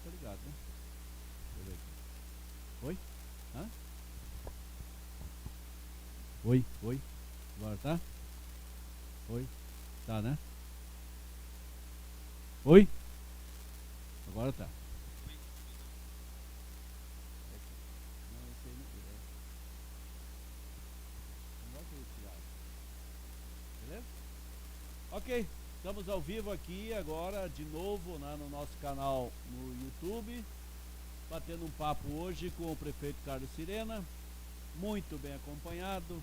tá ligado, né? Deixa eu ver aqui. Oi? Hã? Oi, oi. Agora tá? Oi? Tá, né? Oi? Agora tá. Não, esse aí não vai ter retirado. Beleza? Ok, estamos ao vivo aqui agora, de novo, né, no nosso canal no YouTube, batendo um papo hoje com o prefeito Carlos Sirena, muito bem acompanhado,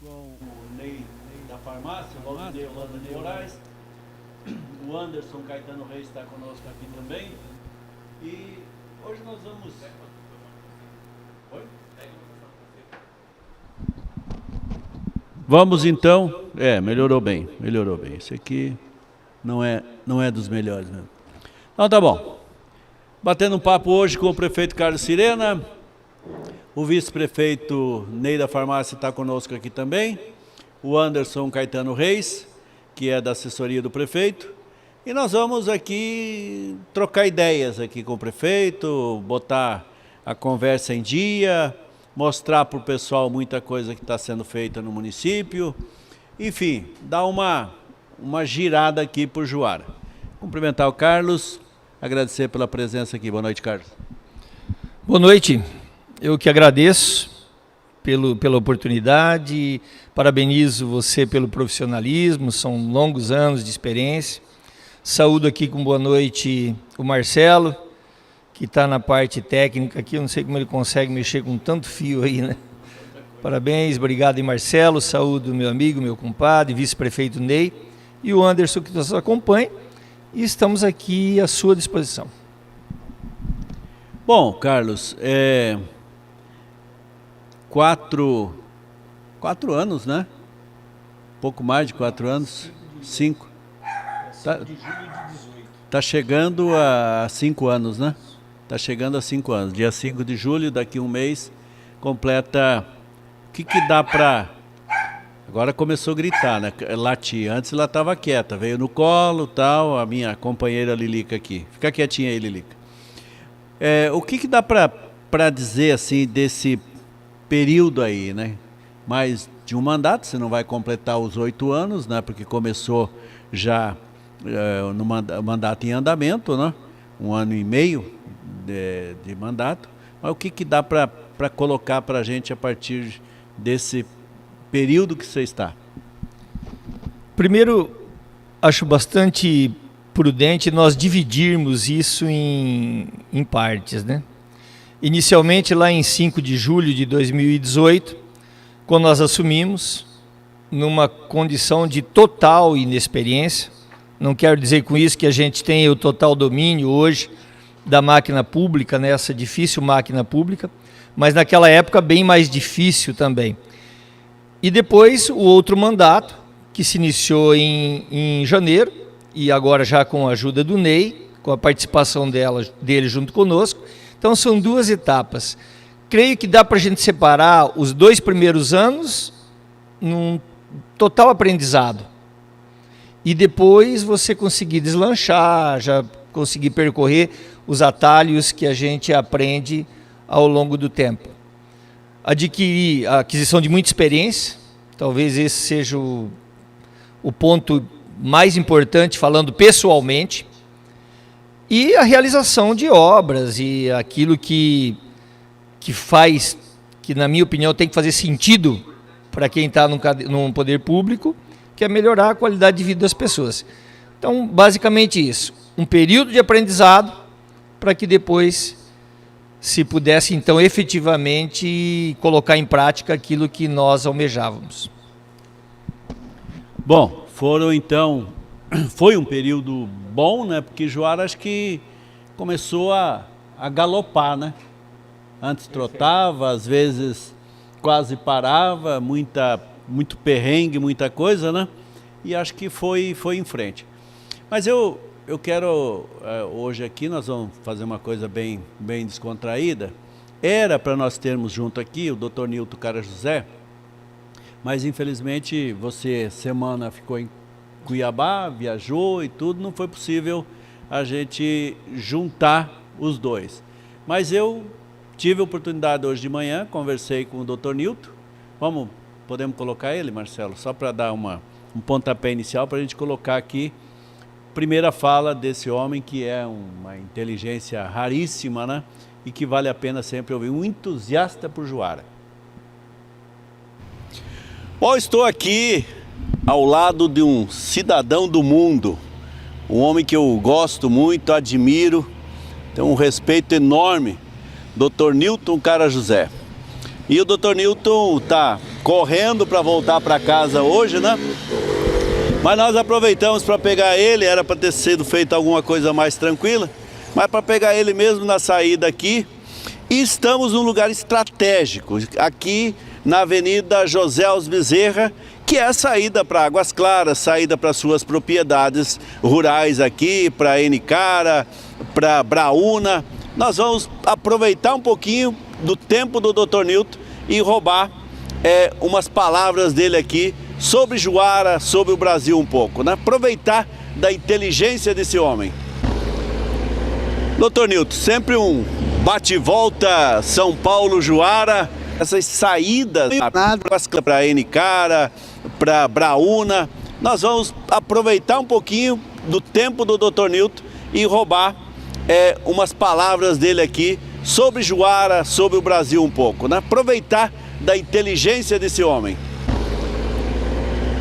com o Ney da farmácia, o Valdir Holanda de Moraes, o Anderson Caetano Reis está conosco aqui também, e hoje nós vamos... Oi? Vamos então, melhorou bem, esse aqui não é dos melhores mesmo. Então tá bom, batendo um papo hoje com o prefeito Carlos Sirena, o vice-prefeito Ney da farmácia está conosco aqui também, o Anderson Caetano Reis, que é da assessoria do prefeito, e nós vamos aqui trocar ideias aqui com o prefeito, botar a conversa em dia, mostrar para o pessoal muita coisa que está sendo feita no município, enfim, dar uma girada aqui por Juara. Cumprimentar o Carlos, agradecer pela presença aqui. Boa noite, Carlos. Boa noite, eu que agradeço pela oportunidade, parabenizo você pelo profissionalismo, são longos anos de experiência. Saúdo aqui com boa noite o Marcelo, que está na parte técnica aqui, eu não sei como ele consegue mexer com tanto fio aí, né? Parabéns, obrigado aí, Marcelo, saúdo meu amigo, meu compadre, vice-prefeito Ney, e o Anderson que nos acompanha, e estamos aqui à sua disposição. Bom, Carlos, 4 anos, né? Pouco mais de 4 anos, 5. Tá chegando a 5 anos, né? Está chegando a 5 anos. Dia 5 de julho, daqui um mês, completa... O que dá para... Agora começou a gritar, né? Latir. Antes ela estava quieta, veio no colo, tal, a minha companheira Lilica aqui. Fica quietinha aí, Lilica. O que dá para dizer, assim, desse período aí, né? Mais de um mandato, você não vai completar os 8 anos, né? Porque começou já no mandato em andamento, né? 1 ano e meio de mandato, mas o que dá para colocar para a gente a partir desse período que você está? Primeiro, acho bastante prudente nós dividirmos isso em partes, né? Inicialmente, lá em 5 de julho de 2018, quando nós assumimos, numa condição de total inexperiência, não quero dizer com isso que a gente tenha o total domínio hoje da máquina pública, nessa difícil máquina pública, mas naquela época bem mais difícil também. E depois o outro mandato, que se iniciou em janeiro, e agora já com a ajuda do Ney, com a participação dele junto conosco. Então são 2 etapas. Creio que dá para a gente separar os 2 primeiros anos num total aprendizado. E depois você conseguir deslanchar, já conseguir percorrer os atalhos que a gente aprende ao longo do tempo. Adquirir a aquisição de muita experiência, talvez esse seja o ponto mais importante, falando pessoalmente, e a realização de obras e aquilo que faz, que na minha opinião tem que fazer sentido para quem está num poder público, que é melhorar a qualidade de vida das pessoas. Então, basicamente isso, um período de aprendizado para que depois se pudesse, então, efetivamente colocar em prática aquilo que nós almejávamos. Bom, foi um período bom, né? Porque Juara acho que começou a galopar, né? Antes trotava, às vezes quase parava, muito perrengue, muita coisa, né? E acho que foi em frente. Mas eu quero, hoje aqui nós vamos fazer uma coisa bem descontraída. Era para nós termos junto aqui o Dr. Nilton Cara José, mas infelizmente você semana ficou em Cuiabá, viajou e tudo, não foi possível a gente juntar os dois. Mas eu tive a oportunidade hoje de manhã, conversei com o Dr. Nilton. Podemos colocar ele, Marcelo, só para dar um pontapé inicial para a gente colocar aqui primeira fala desse homem que é uma inteligência raríssima, né? E que vale a pena sempre ouvir, um entusiasta por Juara. Bom, estou aqui ao lado de um cidadão do mundo, um homem que eu gosto muito, admiro, tenho um respeito enorme, Dr. Nilton Carajosé. E o Dr. Nilton está correndo para voltar para casa hoje, né? Mas nós aproveitamos para pegar ele, era para ter sido feita alguma coisa mais tranquila, mas para pegar ele mesmo na saída aqui. E estamos num lugar estratégico, aqui na Avenida José Alves Bezerra, que é a saída para Águas Claras, saída para suas propriedades rurais aqui, para Enicara, para Braúna. Nós vamos aproveitar um pouquinho do tempo do Dr. Nilton e roubar umas palavras dele aqui sobre Juara, sobre o Brasil um pouco, né? Aproveitar da inteligência desse homem. Dr. Nilton, sempre um bate-volta São Paulo-Juara, essas saídas para Enicara, para Braúna. Nós vamos aproveitar um pouquinho do tempo do Dr. Nilton e roubar umas palavras dele aqui sobre Juara, sobre o Brasil um pouco, né? Aproveitar da inteligência desse homem.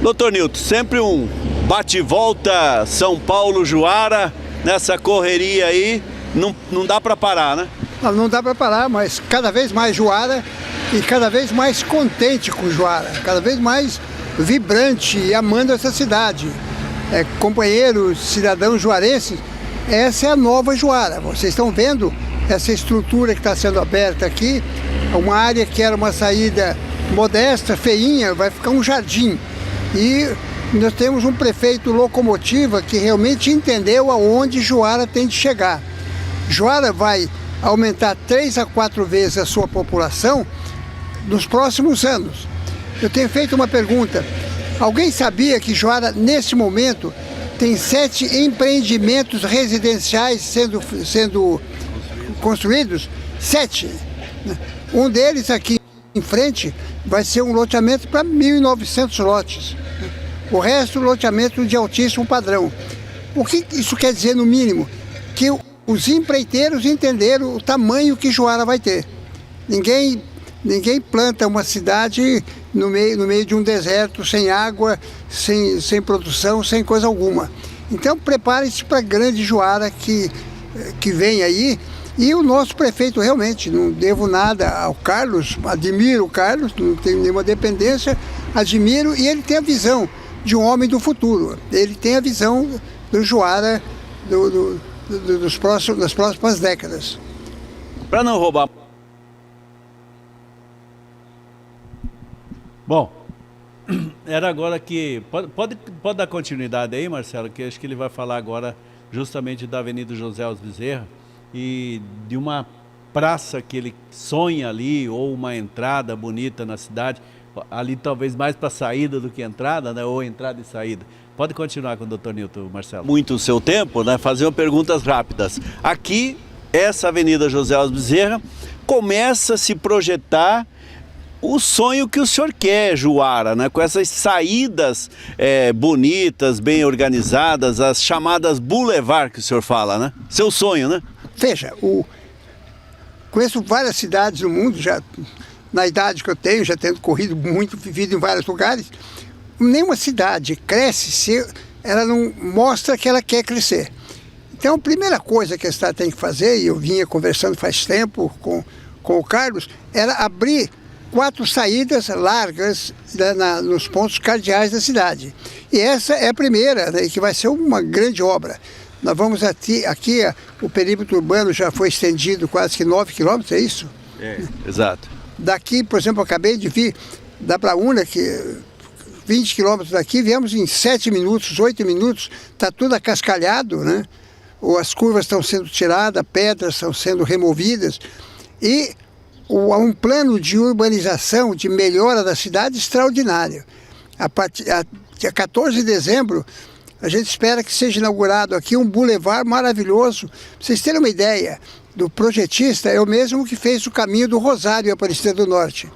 Dr. Nilton, sempre um bate-volta São Paulo-Juara, nessa correria aí, não dá para parar, né? Não dá para parar, mas cada vez mais Juara e cada vez mais contente com Juara, cada vez mais vibrante e amando essa cidade. Companheiros, cidadãos juarenses, essa é a nova Juara. Vocês estão vendo essa estrutura que está sendo aberta aqui, uma área que era uma saída modesta, feinha, vai ficar um jardim. E nós temos um prefeito locomotiva que realmente entendeu aonde Juara tem de chegar. Juara vai aumentar 3 a 4 vezes a sua população nos próximos anos. Eu tenho feito uma pergunta. Alguém sabia que Juara, nesse momento, tem 7 empreendimentos residenciais sendo construídos? 7. Um deles aqui em frente vai ser um loteamento para 1.900 lotes. O resto, loteamento de altíssimo padrão. O que isso quer dizer, no mínimo? Que os empreiteiros entenderam o tamanho que Juara vai ter. Ninguém planta uma cidade no meio de um deserto, sem água, sem produção, sem coisa alguma. Então, preparem-se para a grande Juara que vem aí. E o nosso prefeito, realmente, não devo nada ao Carlos, admiro o Carlos, não tenho nenhuma dependência, admiro, e ele tem a visão de um homem do futuro. Ele tem a visão do Juara das próximas décadas. Para não roubar. Bom, era agora que... Pode dar continuidade aí, Marcelo, que acho que ele vai falar agora justamente da Avenida José Alves Bezerra, e de uma praça que ele sonha ali, ou uma entrada bonita na cidade, ali talvez mais para saída do que entrada, né? Ou entrada e saída. Pode continuar com o Dr. Nilton, Marcelo. Muito o seu tempo, né? Fazer perguntas rápidas. Aqui, essa Avenida José Alves Bezerra, começa a se projetar o sonho que o senhor quer, Juara, né? Com essas saídas bonitas, bem organizadas, as chamadas boulevard que o senhor fala, né? Seu sonho, né? Veja, conheço várias cidades no mundo, já na idade que eu tenho, já tendo corrido muito, vivido em vários lugares. Nenhuma cidade cresce se ela não mostra que ela quer crescer. Então, a primeira coisa que a cidade tem que fazer, e eu vinha conversando faz tempo com o Carlos, era abrir 4 saídas largas nos pontos cardeais da cidade. E essa é a primeira, né, que vai ser uma grande obra. Nós vamos aqui, o perímetro urbano já foi estendido quase que 9 quilômetros, é isso? Exato. Daqui, por exemplo, eu acabei de vir da Braúna, que 20 quilômetros daqui, viemos em 7 minutos, 8 minutos, está tudo acascalhado, né? As curvas estão sendo tiradas, pedras estão sendo removidas, e há um plano de urbanização, de melhora da cidade extraordinário. Dia 14 de dezembro, A gente espera que seja inaugurado aqui um bulevar maravilhoso. Pra vocês terem uma ideia, do projetista é o mesmo que fez o caminho do Rosário, Aparecida do Norte.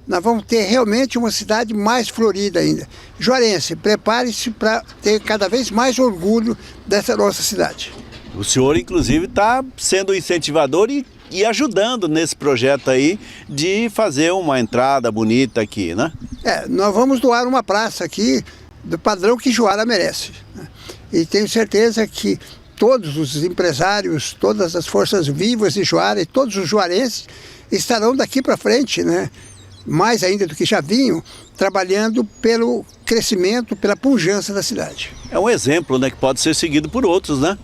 Nós vamos ter realmente uma cidade mais florida ainda. Juarense, prepare-se para ter cada vez mais orgulho dessa nossa cidade. O senhor, inclusive, está sendo incentivador e ajudando nesse projeto aí de fazer uma entrada bonita aqui, né? Nós vamos doar uma praça aqui do padrão que Juara merece, né? E tenho certeza que todos os empresários, todas as forças vivas de Juara e todos os juarenses estarão daqui para frente, né? Mais ainda do que já vinham, trabalhando pelo crescimento, pela pujança da cidade. É um exemplo, né, que pode ser seguido por outros, né?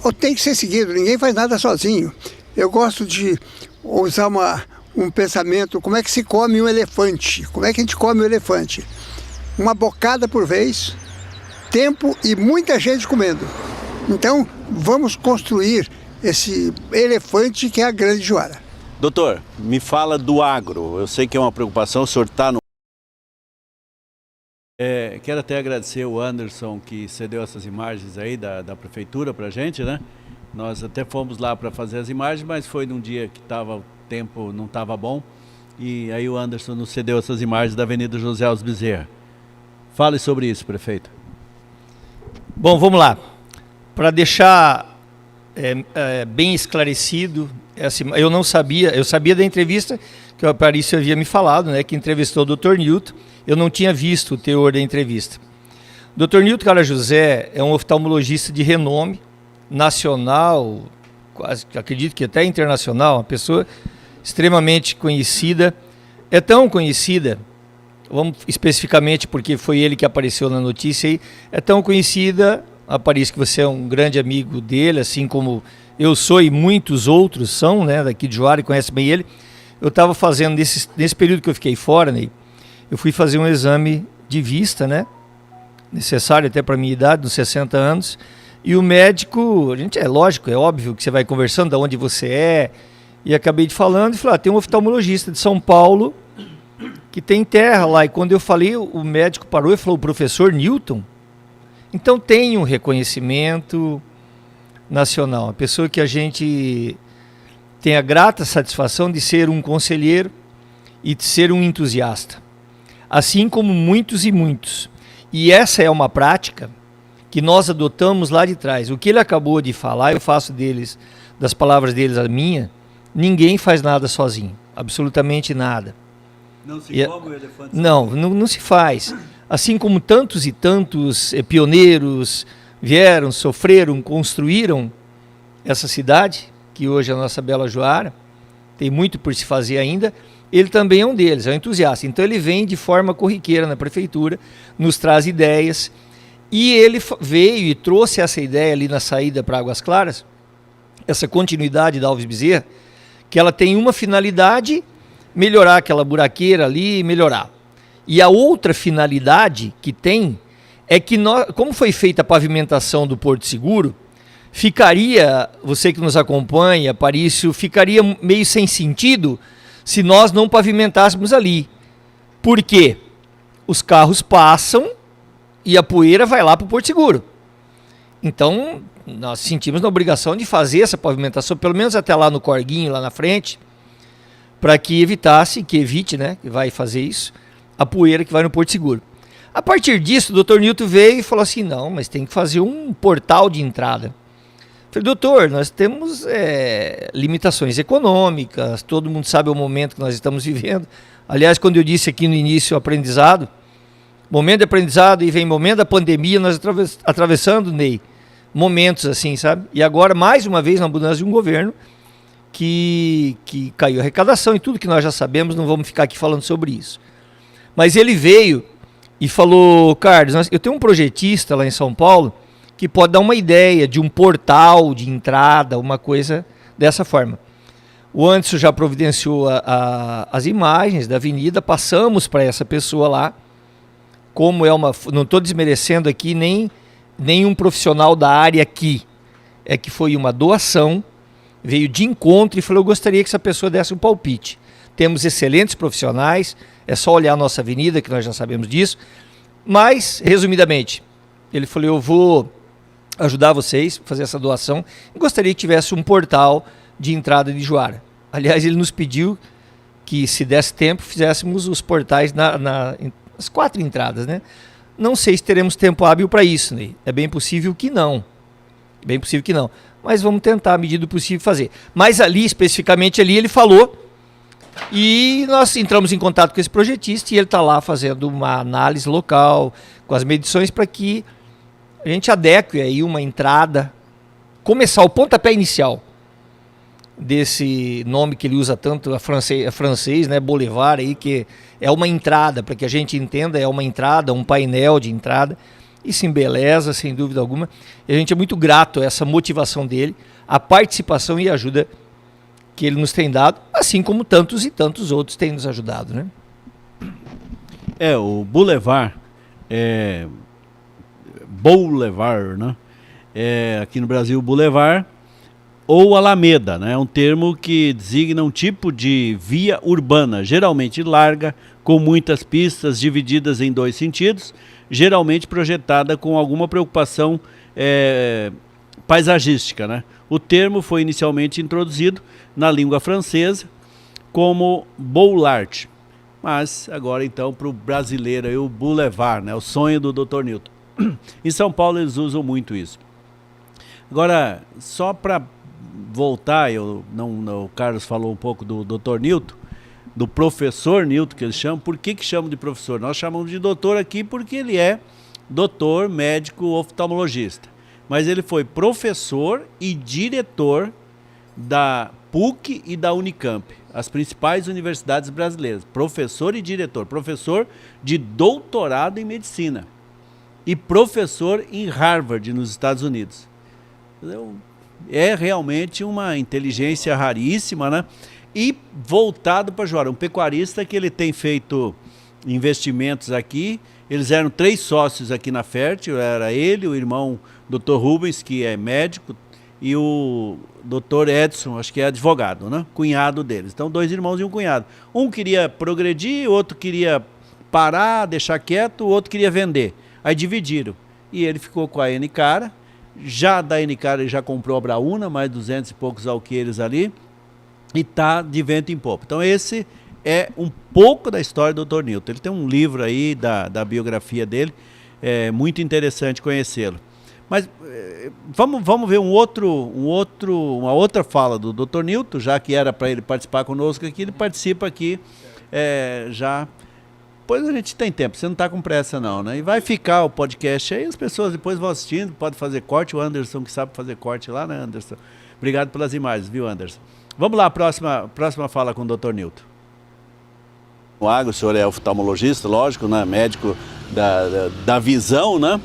Ou tem que ser seguido, ninguém faz nada sozinho. Eu gosto de usar um pensamento, como é que se come um elefante? Como é que a gente come um elefante? Uma bocada por vez, tempo e muita gente comendo. Então, vamos construir esse elefante que é a Grande Juara. Doutor, me fala do agro. Eu sei que é uma preocupação, o senhor está no... Quero até agradecer o Anderson que cedeu essas imagens aí da prefeitura para a gente, né? Nós até fomos lá para fazer as imagens, mas foi num dia que o tempo não estava bom. E aí o Anderson nos cedeu essas imagens da Avenida José Alves Bezerra. Fale sobre isso, prefeito. Bom, vamos lá. Para deixar bem esclarecido, eu não sabia, eu sabia da entrevista que o Aparício havia me falado, né, que entrevistou o Dr. Newton. Eu não tinha visto o teor da entrevista. O Dr. Newton Cara José é um oftalmologista de renome nacional, quase, acredito que até internacional, uma pessoa extremamente conhecida. É tão conhecida, vamos especificamente porque foi ele que apareceu na notícia aí, é tão conhecida, Aparício, que você é um grande amigo dele, assim como eu sou e muitos outros são, né, daqui de Juara e conhecem bem ele. Eu estava fazendo, nesse período que eu fiquei fora, Ney, eu fui fazer um exame de vista, né, necessário até para a minha idade, dos 60 anos, e o médico, é lógico, é óbvio que você vai conversando de onde você é, e acabei de falando, e falei, tem um oftalmologista de São Paulo que tem terra lá, e quando eu falei, o médico parou e falou, o professor Newton? Então tem um reconhecimento nacional, uma pessoa que a gente tem a grata satisfação de ser um conselheiro e de ser um entusiasta, assim como muitos e muitos. E essa é uma prática que nós adotamos lá de trás. O que ele acabou de falar, eu faço das palavras deles a minha, ninguém faz nada sozinho, absolutamente nada. Não se come o elefante? Não se faz. Assim como tantos e tantos pioneiros vieram, sofreram, construíram essa cidade, que hoje é a nossa bela Juara, tem muito por se fazer ainda, ele também é um deles, é um entusiasta. Então ele vem de forma corriqueira na prefeitura, nos traz ideias, e ele veio e trouxe essa ideia ali na saída para Águas Claras, essa continuidade da Alves Bezerra, que ela tem uma finalidade, melhorar aquela buraqueira ali, melhorar. E a outra finalidade que tem é que, como foi feita a pavimentação do Porto Seguro, ficaria, você que nos acompanha, Aparício, ficaria meio sem sentido se nós não pavimentássemos ali. Por quê? Os carros passam e a poeira vai lá para o Porto Seguro. Então, nós sentimos na obrigação de fazer essa pavimentação, pelo menos até lá no Corguinho, lá na frente, para que evite, né, que vai fazer isso, a poeira que vai no Porto Seguro. A partir disso, o Dr. Newton veio e falou assim, não, mas tem que fazer um portal de entrada. Falei, doutor, nós temos limitações econômicas, todo mundo sabe o momento que nós estamos vivendo. Aliás, quando eu disse aqui no início o aprendizado, momento de aprendizado e vem momento da pandemia, nós atravessando, Ney, momentos assim, sabe? E agora, mais uma vez, na mudança de um governo, que caiu a arrecadação e tudo que nós já sabemos, não vamos ficar aqui falando sobre isso. Mas ele veio e falou, Carlos, eu tenho um projetista lá em São Paulo que pode dar uma ideia de um portal de entrada, uma coisa dessa forma. O Anderson já providenciou as imagens da avenida, passamos para essa pessoa lá, como não estou desmerecendo aqui nem um profissional da área aqui, é que foi uma doação, veio de encontro e falou, eu gostaria que essa pessoa desse um palpite. Temos excelentes profissionais, é só olhar a nossa avenida, que nós já sabemos disso, mas, resumidamente, Ele falou, eu vou ajudar vocês a fazer essa doação. Eu gostaria que tivesse um portal de entrada de Juara. Aliás, ele nos pediu que, se desse tempo, fizéssemos os portais nas 4 entradas, né? Não sei se teremos tempo hábil para isso, né? É bem possível que não. Bem possível que não. Mas vamos tentar, à medida do possível, fazer. Mas ali, especificamente ali, ele falou, e nós entramos em contato com esse projetista, e ele está lá fazendo uma análise local, com as medições, para que a gente adeque aí uma entrada, começar o pontapé inicial desse nome que ele usa tanto, a francês, né, Boulevard, aí, que é uma entrada, para que a gente entenda, é uma entrada, um painel de entrada, e se embeleza, sem dúvida alguma. E a gente é muito grato a essa motivação dele, a participação e a ajuda que ele nos tem dado, assim como tantos e tantos outros têm nos ajudado, né? O Boulevard, Boulevard, né? Aqui no Brasil, Boulevard, ou Alameda, né? É um termo que designa um tipo de via urbana, geralmente larga, com muitas pistas divididas em 2 sentidos, geralmente projetada com alguma preocupação paisagística, né? O termo foi inicialmente introduzido na língua francesa como boulevard, mas agora então para o brasileiro é o boulevard, né? O sonho do Dr. Newton. Em São Paulo eles usam muito isso. Agora, só para voltar, o Carlos falou um pouco do Dr. Newton, do professor Newton, que eles chamam. Por que chamam de professor? Nós chamamos de doutor aqui porque ele é doutor, médico, oftalmologista. Mas ele foi professor e diretor da PUC e da Unicamp, as principais universidades brasileiras. Professor e diretor. Professor de doutorado em medicina. E professor em Harvard, nos Estados Unidos. É realmente uma inteligência raríssima, né? E voltado para Juara, um pecuarista que ele tem feito investimentos aqui. Eles eram 3 sócios aqui na Fértil, era ele, o irmão Dr. Rubens, que é médico, e o Dr. Edson, acho que é advogado, né? Cunhado deles. Então, 2 irmãos e um cunhado. Um queria progredir, outro queria parar, deixar quieto, o outro queria vender. Aí dividiram. E ele ficou com a N-Cara. Já da N-Cara ele já comprou a Brauna, mais 200 e poucos alqueires ali. E está de vento em popa. Então esse é um pouco da história do Dr. Newton. Ele tem um livro aí da biografia dele. É muito interessante conhecê-lo. Mas vamos ver uma outra fala do Dr. Newton, já que era para ele participar conosco aqui. Ele participa aqui já. Depois a gente tem tempo, você não está com pressa não, né? E vai ficar o podcast aí, as pessoas depois vão assistindo, pode fazer corte, o Anderson que sabe fazer corte lá, né, Anderson? Obrigado pelas imagens, viu, Anderson? Vamos lá, próxima fala com o Dr. Newton. O agro, o senhor é oftalmologista, lógico, né? Médico da visão, né?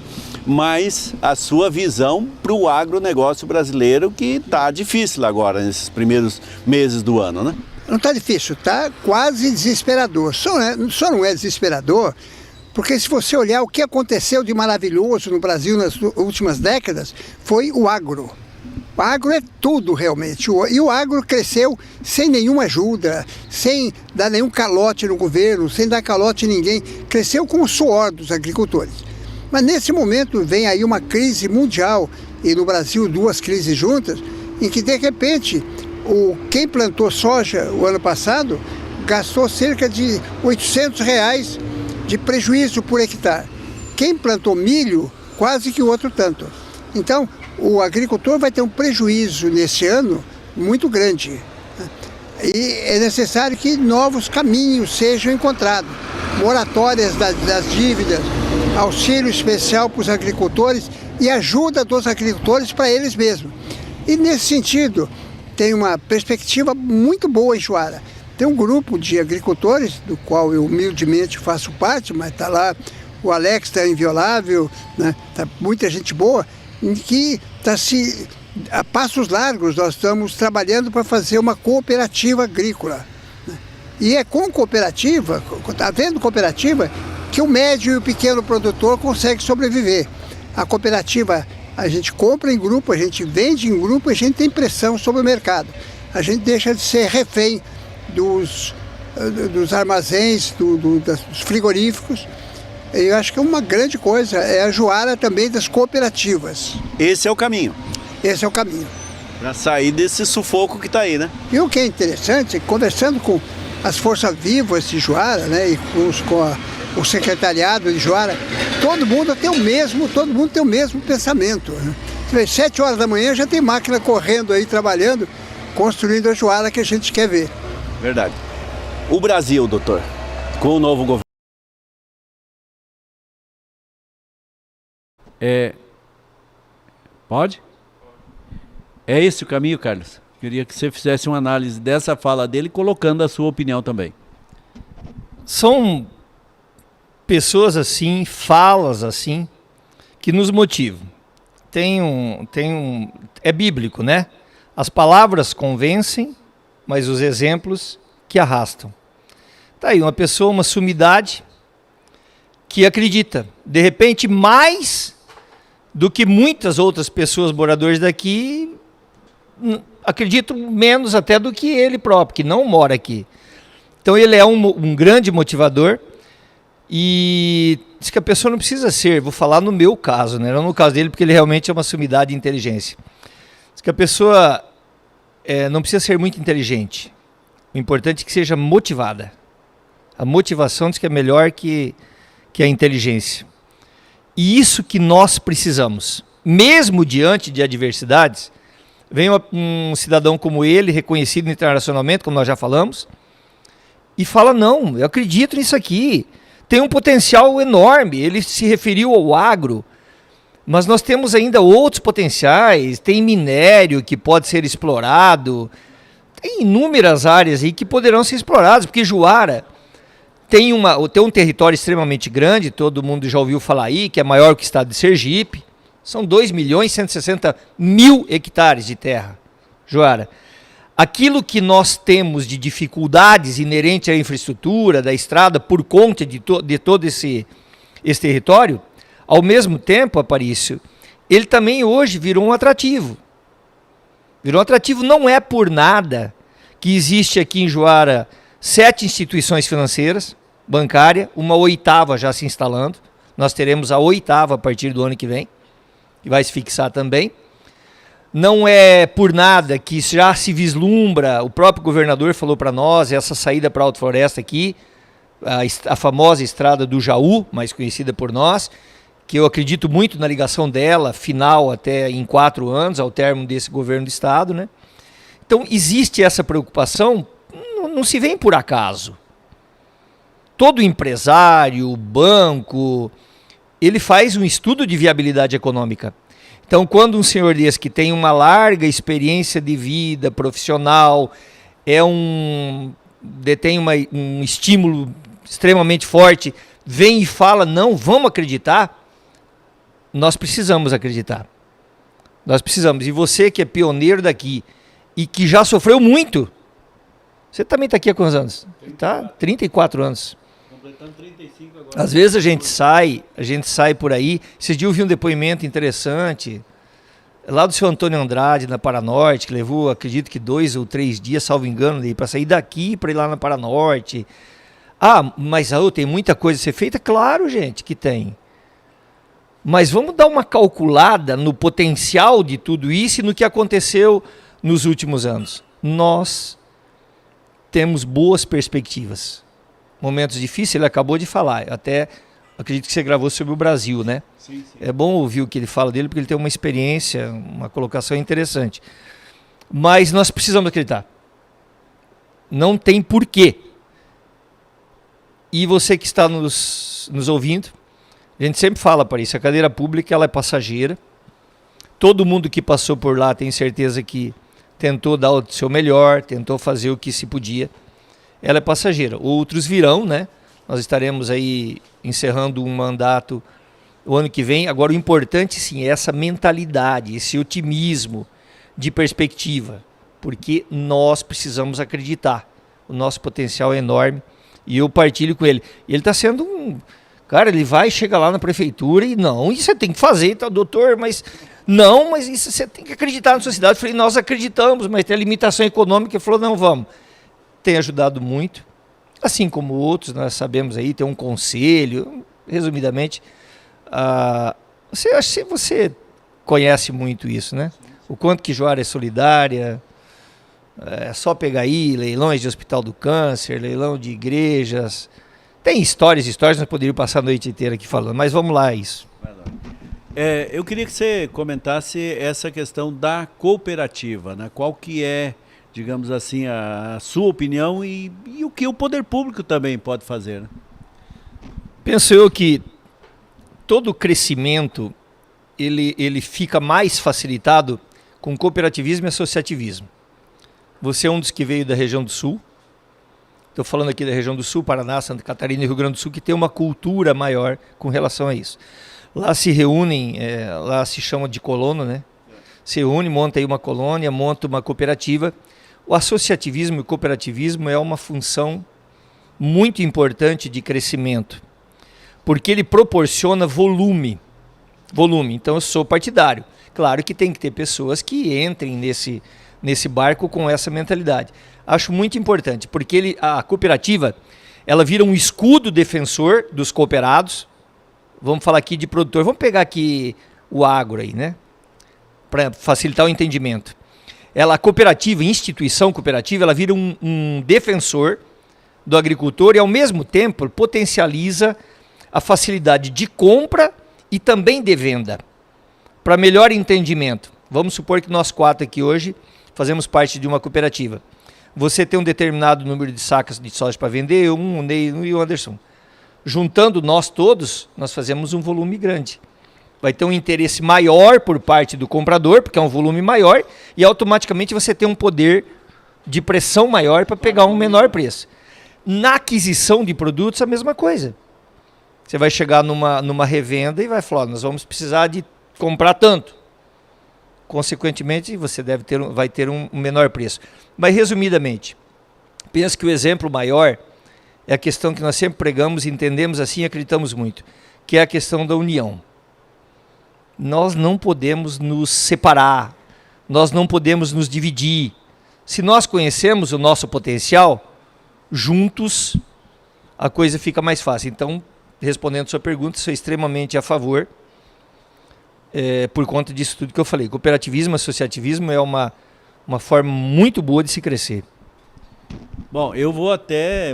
Mas a sua visão para o agronegócio brasileiro, que está difícil agora, nesses primeiros meses do ano, né? Não está difícil, está quase desesperador. Só não é desesperador, porque se você olhar o que aconteceu de maravilhoso no Brasil nas últimas décadas, foi o agro. O agro é tudo realmente. E o agro cresceu sem nenhuma ajuda, sem dar nenhum calote no governo, sem dar calote em ninguém. Cresceu com o suor dos agricultores. Mas nesse momento vem aí uma crise mundial, e no Brasil 2 crises juntas, em que de repente quem plantou soja o ano passado gastou cerca de R$800 de prejuízo por hectare. Quem plantou milho, quase que o outro tanto. Então, o agricultor vai ter um prejuízo nesse ano muito grande. E é necessário que novos caminhos sejam encontrados. Moratórias das dívidas, auxílio especial para os agricultores e ajuda dos agricultores para eles mesmos. E nesse sentido, tem uma perspectiva muito boa em Juara. Tem um grupo de agricultores, do qual eu humildemente faço parte, mas está lá o Alex, está inviolável, né? Tá muita gente boa, em que está a passos largos nós estamos trabalhando para fazer uma cooperativa agrícola. Né? E é com cooperativa, havendo cooperativa, que o médio e o pequeno produtor conseguem sobreviver. A cooperativa, a gente compra em grupo, a gente vende em grupo, a gente tem pressão sobre o mercado. A gente deixa de ser refém dos armazéns, dos frigoríficos, Eu acho que uma grande coisa é a Juara também das cooperativas. Esse é o caminho, Esse é o caminho. para sair desse sufoco que está aí, né? E o que é interessante, conversando com as forças vivas de Juara, né, e o secretariado de Juara, todo mundo tem o mesmo pensamento. Né? 7 horas da manhã já tem máquina correndo aí, trabalhando, construindo a Juara que a gente quer ver. Verdade. O Brasil, doutor, com o novo governo. Pode? É esse o caminho, Carlos? Queria que você fizesse uma análise dessa fala dele, colocando a sua opinião também. São pessoas assim, falas assim, que nos motivam. É bíblico, né? As palavras convencem, mas os exemplos que arrastam. Tá aí uma pessoa, uma sumidade, que acredita, de repente, mais do que muitas outras pessoas moradores daqui, acredito menos até do que ele próprio, que não mora aqui. Então ele é um grande motivador e diz que a pessoa não precisa ser, vou falar no meu caso, né? Não no caso dele, porque ele realmente é uma sumidade de inteligência. Diz que a pessoa não precisa ser muito inteligente. O importante é que seja motivada. A motivação diz que é melhor que a inteligência. E isso que nós precisamos. Mesmo diante de adversidades, vem um cidadão como ele, reconhecido internacionalmente, como nós já falamos, e fala, não, eu acredito nisso aqui. Tem um potencial enorme. Ele se referiu ao agro, mas nós temos ainda outros potenciais. Tem minério que pode ser explorado. Tem inúmeras áreas aí que poderão ser exploradas, porque Juara tem um território extremamente grande, todo mundo já ouviu falar aí, que é maior que o estado de Sergipe. São 2.160.000 hectares de terra, Juara. Aquilo que nós temos de dificuldades inerentes à infraestrutura, da estrada, por conta de todo esse território, ao mesmo tempo, Aparício, ele também hoje virou um atrativo. Virou um atrativo, não é por nada que existe aqui em Juara 7 instituições financeiras, bancária, uma 8ª já se instalando. Nós teremos a 8ª a partir do ano que vem, que vai se fixar também. Não é por nada que já se vislumbra, o próprio governador falou para nós, essa saída para a Alta Floresta aqui, a famosa estrada do Jaú, mais conhecida por nós, que eu acredito muito na ligação dela, final até em 4 anos, ao término desse governo do estado, né? Então existe essa preocupação, não se vem por acaso. Todo empresário, banco, ele faz um estudo de viabilidade econômica. Então, quando um senhor desse que tem uma larga experiência de vida profissional, detém um estímulo extremamente forte, vem e fala, não, vamos acreditar, nós precisamos acreditar. Nós precisamos. E você que é pioneiro daqui e que já sofreu muito, você também está aqui há quantos anos? Tá? 34 anos. Completando 35 agora. Às vezes a gente sai por aí. Esses dias eu vi um depoimento interessante lá do seu Antônio Andrade, na Paranorte, que levou, acredito que 2 ou 3 dias, salvo engano, para sair daqui para ir lá na Paranorte. Mas tem muita coisa a ser feita? Claro, gente, que tem. Mas vamos dar uma calculada no potencial de tudo isso e no que aconteceu nos últimos anos. Nós temos boas perspectivas. Momentos difíceis, ele acabou de falar. Até acredito que você gravou sobre o Brasil, né? Sim. É bom ouvir o que ele fala dele, porque ele tem uma experiência, uma colocação interessante. Mas nós precisamos acreditar. Não tem porquê. E você que está nos ouvindo, a gente sempre fala para isso, a cadeira pública ela é passageira. Todo mundo que passou por lá tem certeza que tentou dar o seu melhor, tentou fazer o que se podia. Ela é passageira. Outros virão, né? Nós estaremos aí encerrando um mandato o ano que vem. Agora o importante sim é essa mentalidade, esse otimismo de perspectiva, porque nós precisamos acreditar. O nosso potencial é enorme e eu partilho com ele. Ele está sendo um... Cara, ele chega lá na prefeitura e não, isso você tem que fazer, tá, doutor, mas... Não, mas isso você tem que acreditar na sua cidade. Eu falei, nós acreditamos, mas tem a limitação econômica. Ele falou, não, vamos. Tem ajudado muito, assim como outros, nós sabemos aí, tem um conselho, resumidamente, você conhece muito isso, né? O quanto que Juara é solidária, é só pegar aí leilões de Hospital do Câncer, leilão de igrejas. Tem histórias, nós poderíamos passar a noite inteira aqui falando, mas vamos lá, isso. Eu queria que você comentasse essa questão da cooperativa, né? Qual que é, digamos assim, a sua opinião e o que o poder público também pode fazer, né? Penso eu que todo crescimento ele fica mais facilitado com cooperativismo e associativismo. Você é um dos que veio da região do Sul. Estou falando aqui da região do Sul, Paraná, Santa Catarina e Rio Grande do Sul, que tem uma cultura maior com relação a isso. Lá se reúnem, lá se chama de colono, né? Se reúne, monta aí uma colônia, monta uma cooperativa. O associativismo e o cooperativismo é uma função muito importante de crescimento, porque ele proporciona volume. Então eu sou partidário. Claro que tem que ter pessoas que entrem nesse barco com essa mentalidade. Acho muito importante, porque a cooperativa ela vira um escudo defensor dos cooperados. Vamos falar aqui de produtor. Vamos pegar aqui o agro aí, né? Para facilitar o entendimento. A cooperativa, instituição cooperativa, ela vira um defensor do agricultor e, ao mesmo tempo, potencializa a facilidade de compra e também de venda. Para melhor entendimento, vamos supor que nós 4 aqui hoje fazemos parte de uma cooperativa. Você tem um determinado número de sacas de soja para vender, o Ney e o Anderson. Juntando nós todos, nós fazemos um volume grande. Vai ter um interesse maior por parte do comprador, porque é um volume maior, e automaticamente você tem um poder de pressão maior para pegar um menor preço. Na aquisição de produtos, a mesma coisa. Você vai chegar numa revenda e vai falar, nós vamos precisar de comprar tanto. Consequentemente, você vai ter um menor preço. Mas, resumidamente, penso que o exemplo maior é a questão que nós sempre pregamos, entendemos assim e acreditamos muito, que é a questão da união. Nós não podemos nos separar, nós não podemos nos dividir. Se nós conhecemos o nosso potencial, juntos a coisa fica mais fácil. Então, respondendo a sua pergunta, sou extremamente a favor, por conta disso tudo que eu falei. Cooperativismo, associativismo é uma forma muito boa de se crescer. Bom, eu vou até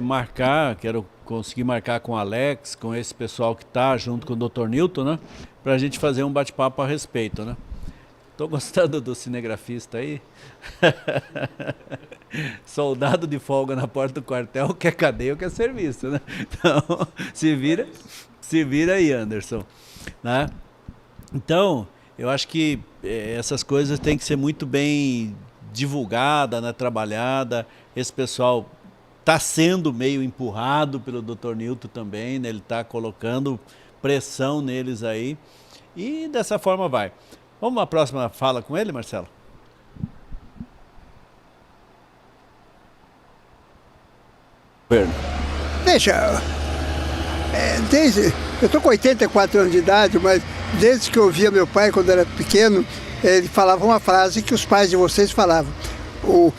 quero conseguir marcar com o Alex, com esse pessoal que está junto com o Dr. Newton, né? Para a gente fazer um bate-papo a respeito, né? Estou gostando do cinegrafista aí. Soldado de folga na porta do quartel, quer cadeia ou quer serviço, né? Então, se vira aí, Anderson, né? Então, eu acho que essas coisas têm que ser muito bem divulgada, né, trabalhada. Esse pessoal está sendo meio empurrado pelo Dr. Newton também, né? Ele está colocando pressão neles aí e dessa forma vai. Vamos à próxima fala com ele, Marcelo? Deixa, eu estou com 84 anos de idade, mas desde que eu ouvia meu pai quando era pequeno, ele falava uma frase que os pais de vocês falavam. O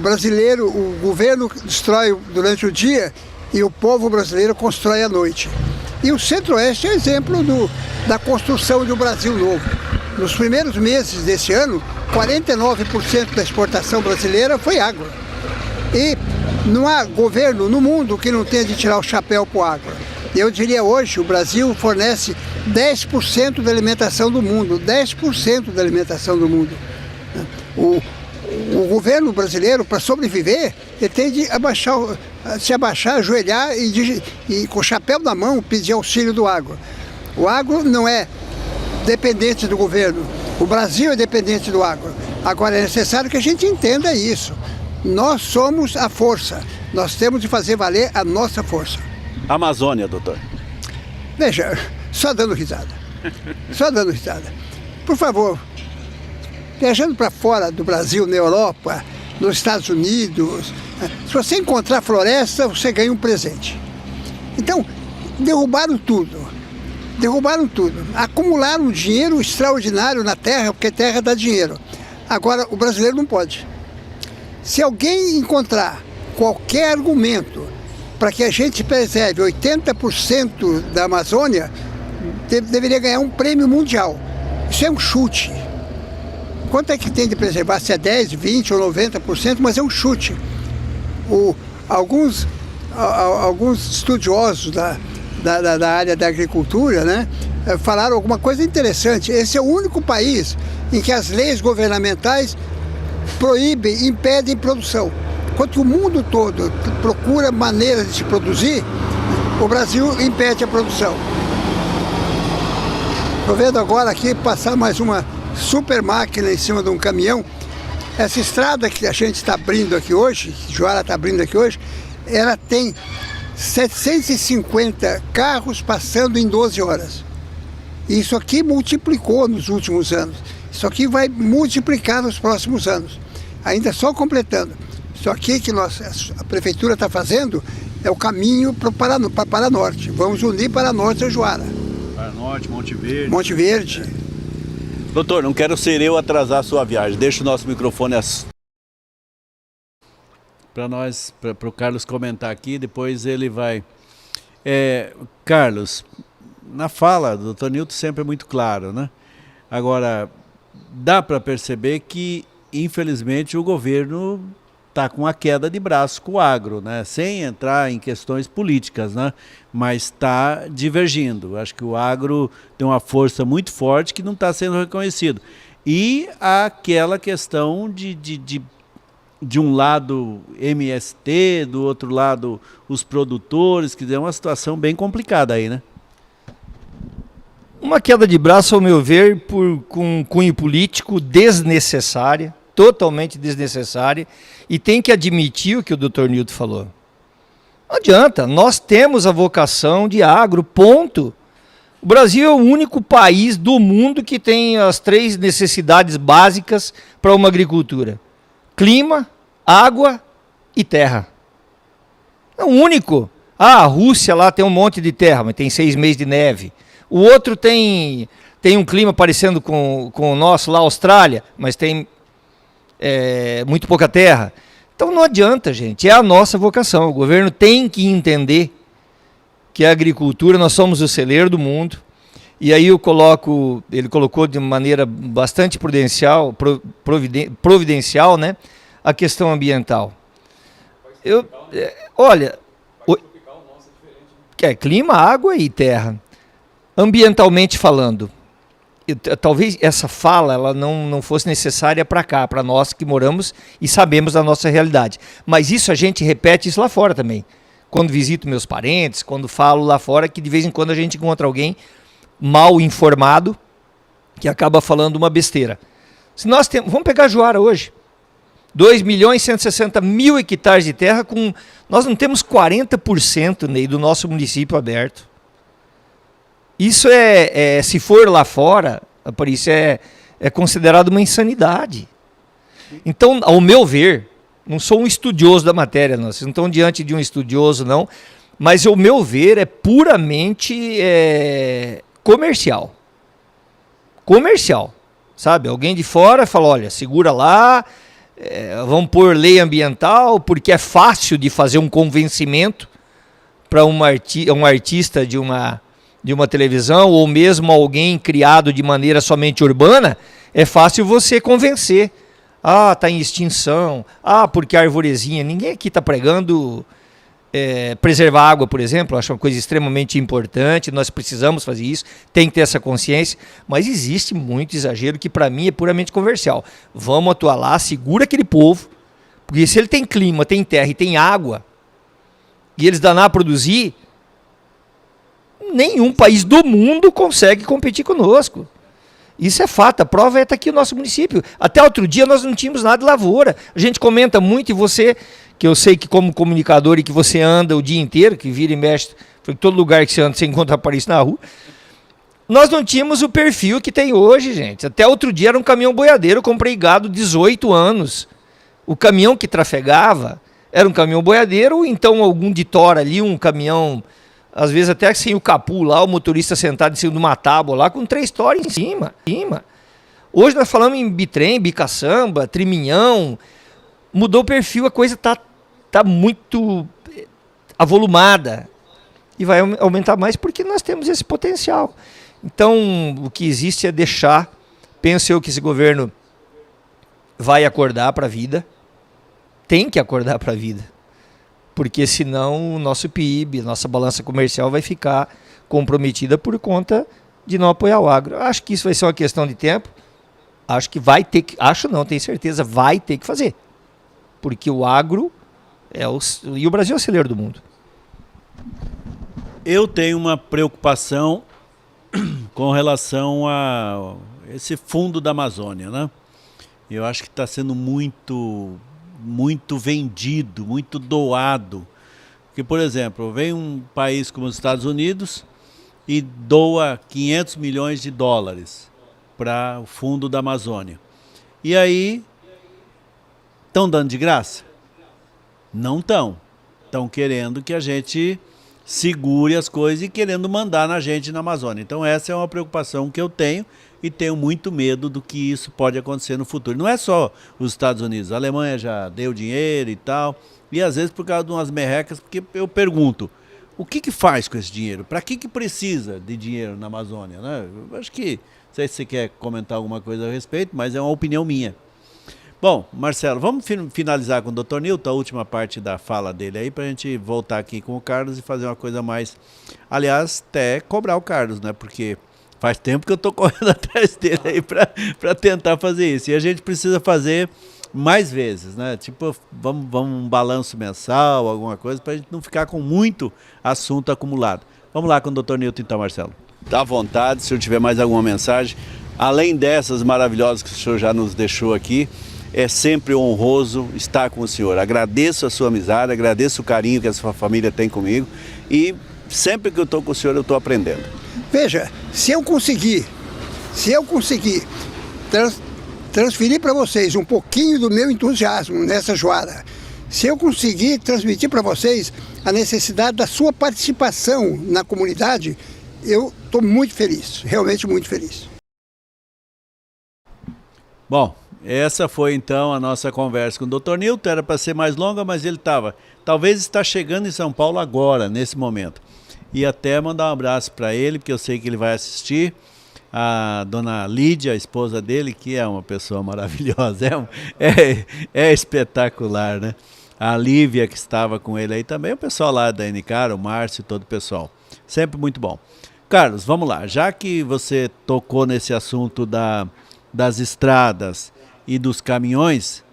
brasileiro, o governo destrói durante o dia e o povo brasileiro constrói à noite. E o Centro-Oeste é exemplo da construção de um Brasil novo. Nos primeiros meses desse ano, 49% da exportação brasileira foi água. E não há governo no mundo que não tenha de tirar o chapéu para o agro. Eu diria hoje, o Brasil fornece 10% da alimentação do mundo, 10% da alimentação do mundo. O governo brasileiro, para sobreviver, ele tem de se abaixar, ajoelhar e com o chapéu na mão pedir auxílio do agro. O agro não é dependente do governo, o Brasil é dependente do agro. Agora é necessário que a gente entenda isso. Nós somos a força, nós temos de fazer valer a nossa força. Amazônia, doutor. Veja, só dando risada. Por favor, viajando para fora do Brasil, na Europa, nos Estados Unidos, se você encontrar floresta, você ganha um presente. Então, derrubaram tudo. Acumularam dinheiro extraordinário na terra, porque terra dá dinheiro. Agora, o brasileiro não pode. Se alguém encontrar qualquer argumento para que a gente preserve 80% da Amazônia, deveria ganhar um prêmio mundial. Isso é um chute. Quanto é que tem de preservar? Se é 10, 20 ou 90%, mas é um chute. Alguns estudiosos da área da agricultura, né, falaram alguma coisa interessante. Esse é o único país em que as leis governamentais proíbem, impedem produção. Enquanto o mundo todo procura maneiras de se produzir, o Brasil impede a produção. Estou vendo agora aqui passar mais uma super máquina em cima de um caminhão. Essa estrada que a gente está abrindo aqui hoje, que Juara está abrindo aqui hoje, ela tem 750 carros passando em 12 horas. Isso aqui multiplicou nos últimos anos. Isso aqui vai multiplicar nos próximos anos. Ainda só completando. Isso aqui que a prefeitura está fazendo é o caminho para Paranorte. Vamos unir Paranorte a Juara. Paranorte, Monte Verde. Monte Verde. Doutor, não quero ser eu atrasar a sua viagem. Deixa o nosso microfone para o Carlos comentar aqui, depois ele vai. Carlos, na fala do Dr. Nilton sempre é muito claro, né? Agora, dá para perceber que, infelizmente, o governo está com a queda de braço com o agro, né? Sem entrar em questões políticas, né? Mas está divergindo. Acho que o agro tem uma força muito forte que não está sendo reconhecido. E aquela questão de um lado MST, do outro lado os produtores, que é uma situação bem complicada aí, né? Uma queda de braço, ao meu ver, com um cunho político desnecessária, totalmente desnecessária, e tem que admitir o que o Dr. Nilton falou. Não adianta, nós temos a vocação de agro, ponto. O Brasil é o único país do mundo que tem as 3 necessidades básicas para uma agricultura: clima, água e terra. É o único. A Rússia lá tem um monte de terra, mas tem 6 meses de neve. O outro tem um clima parecendo com o nosso lá, Austrália, mas tem muito pouca terra. Então não adianta, gente, é a nossa vocação. O governo tem que entender que a agricultura, nós somos o celeiro do mundo. E aí ele colocou de maneira bastante providencial, né, a questão ambiental. Olha, clima, água e terra. Ambientalmente falando, talvez essa fala ela não fosse necessária para cá, para nós que moramos e sabemos da nossa realidade. Mas isso a gente repete isso lá fora também. Quando visito meus parentes, quando falo lá fora, que de vez em quando a gente encontra alguém mal informado que acaba falando uma besteira. Se nós vamos pegar Juara hoje. 2.160.000 hectares de terra, nós não temos 40% Ney, do nosso município aberto. Isso se for lá fora, isso é considerado uma insanidade. Então, ao meu ver, não sou um estudioso da matéria, não. Vocês não estão diante de um estudioso, não. Mas, ao meu ver, é puramente comercial. Comercial, sabe? Alguém de fora fala, olha, segura lá, vamos pôr lei ambiental, porque é fácil de fazer um convencimento para um artista de uma televisão, ou mesmo alguém criado de maneira somente urbana, é fácil você convencer. Ah, está em extinção. Ah, porque a arvorezinha. Ninguém aqui está pregando preservar a água, por exemplo. Eu acho uma coisa extremamente importante. Nós precisamos fazer isso. Tem que ter essa consciência. Mas existe muito exagero que para mim é puramente comercial. Vamos atuar lá, segura aquele povo. Porque se ele tem clima, tem terra e tem água, e eles danar a produzir, nenhum país do mundo consegue competir conosco. Isso é fato, a prova está aqui no nosso município. Até outro dia nós não tínhamos nada de lavoura. A gente comenta muito, e você, que eu sei que como comunicador e que você anda o dia inteiro, que vira e mexe, em todo lugar que você anda, você encontra isso na rua, nós não tínhamos o perfil que tem hoje, gente. Até outro dia era um caminhão boiadeiro, eu comprei gado 18 anos. O caminhão que trafegava era um caminhão boiadeiro, ou então algum de tora ali, um caminhão, às vezes até sem o capu lá, o motorista sentado em cima de uma tábua lá, com 3 toras em cima. Hoje nós falamos em bitrem, bicaçamba, triminhão, mudou o perfil, a coisa tá muito... avolumada. E vai aumentar mais porque nós temos esse potencial. Então, o que existe é deixar, penso eu que esse governo vai acordar para a vida, tem que acordar para a vida, porque senão o nosso PIB, nossa balança comercial vai ficar comprometida por conta de não apoiar o agro. Acho que isso vai ser uma questão de tempo, acho que vai ter que, acho não, tenho certeza, vai ter que fazer, porque o agro e o Brasil é o celeiro do mundo. Eu tenho uma preocupação com relação a esse fundo da Amazônia, né? Eu acho que está sendo muito vendido, muito doado. Porque, por exemplo, vem um país como os Estados Unidos e doa 500 milhões de dólares para o fundo da Amazônia. E aí, estão dando de graça? Não estão. Estão querendo que a gente segure as coisas e querendo mandar na gente na Amazônia. Então essa é uma preocupação que eu tenho e tenho muito medo do que isso pode acontecer no futuro. Não é só os Estados Unidos, a Alemanha já deu dinheiro e tal, e às vezes por causa de umas merrecas, porque eu pergunto, o que faz com esse dinheiro? Para que precisa de dinheiro na Amazônia? Né? Eu acho que, não sei se você quer comentar alguma coisa a respeito, mas é uma opinião minha. Bom, Marcelo, vamos finalizar com o Dr. Nilton, a última parte da fala dele aí, para a gente voltar aqui com o Carlos e fazer uma coisa mais... Aliás, até cobrar o Carlos, né? Porque faz tempo que eu estou correndo atrás dele aí para tentar fazer isso. E a gente precisa fazer mais vezes, né? Tipo, vamos um balanço mensal, alguma coisa, para a gente não ficar com muito assunto acumulado. Vamos lá com o Dr. Nilton então, Marcelo. Dá à vontade, se eu tiver mais alguma mensagem. Além dessas maravilhosas que o senhor já nos deixou aqui, é sempre honroso estar com o senhor. Agradeço a sua amizade, agradeço o carinho que a sua família tem comigo e sempre que eu estou com o senhor eu estou aprendendo. Veja, se eu conseguir transferir para vocês um pouquinho do meu entusiasmo nessa joara, se eu conseguir transmitir para vocês a necessidade da sua participação na comunidade, eu estou muito feliz, realmente muito feliz. Bom, essa foi então a nossa conversa com o Dr. Nilton. Era para ser mais longa, mas ele talvez está chegando em São Paulo agora, nesse momento. E até mandar um abraço para ele, porque eu sei que ele vai assistir. A dona Lídia, a esposa dele, que é uma pessoa maravilhosa, é espetacular, né? A Lívia, que estava com ele aí também, o pessoal lá da NCAR, o Márcio e todo o pessoal. Sempre muito bom. Carlos, vamos lá. Já que você tocou nesse assunto das estradas e dos caminhões,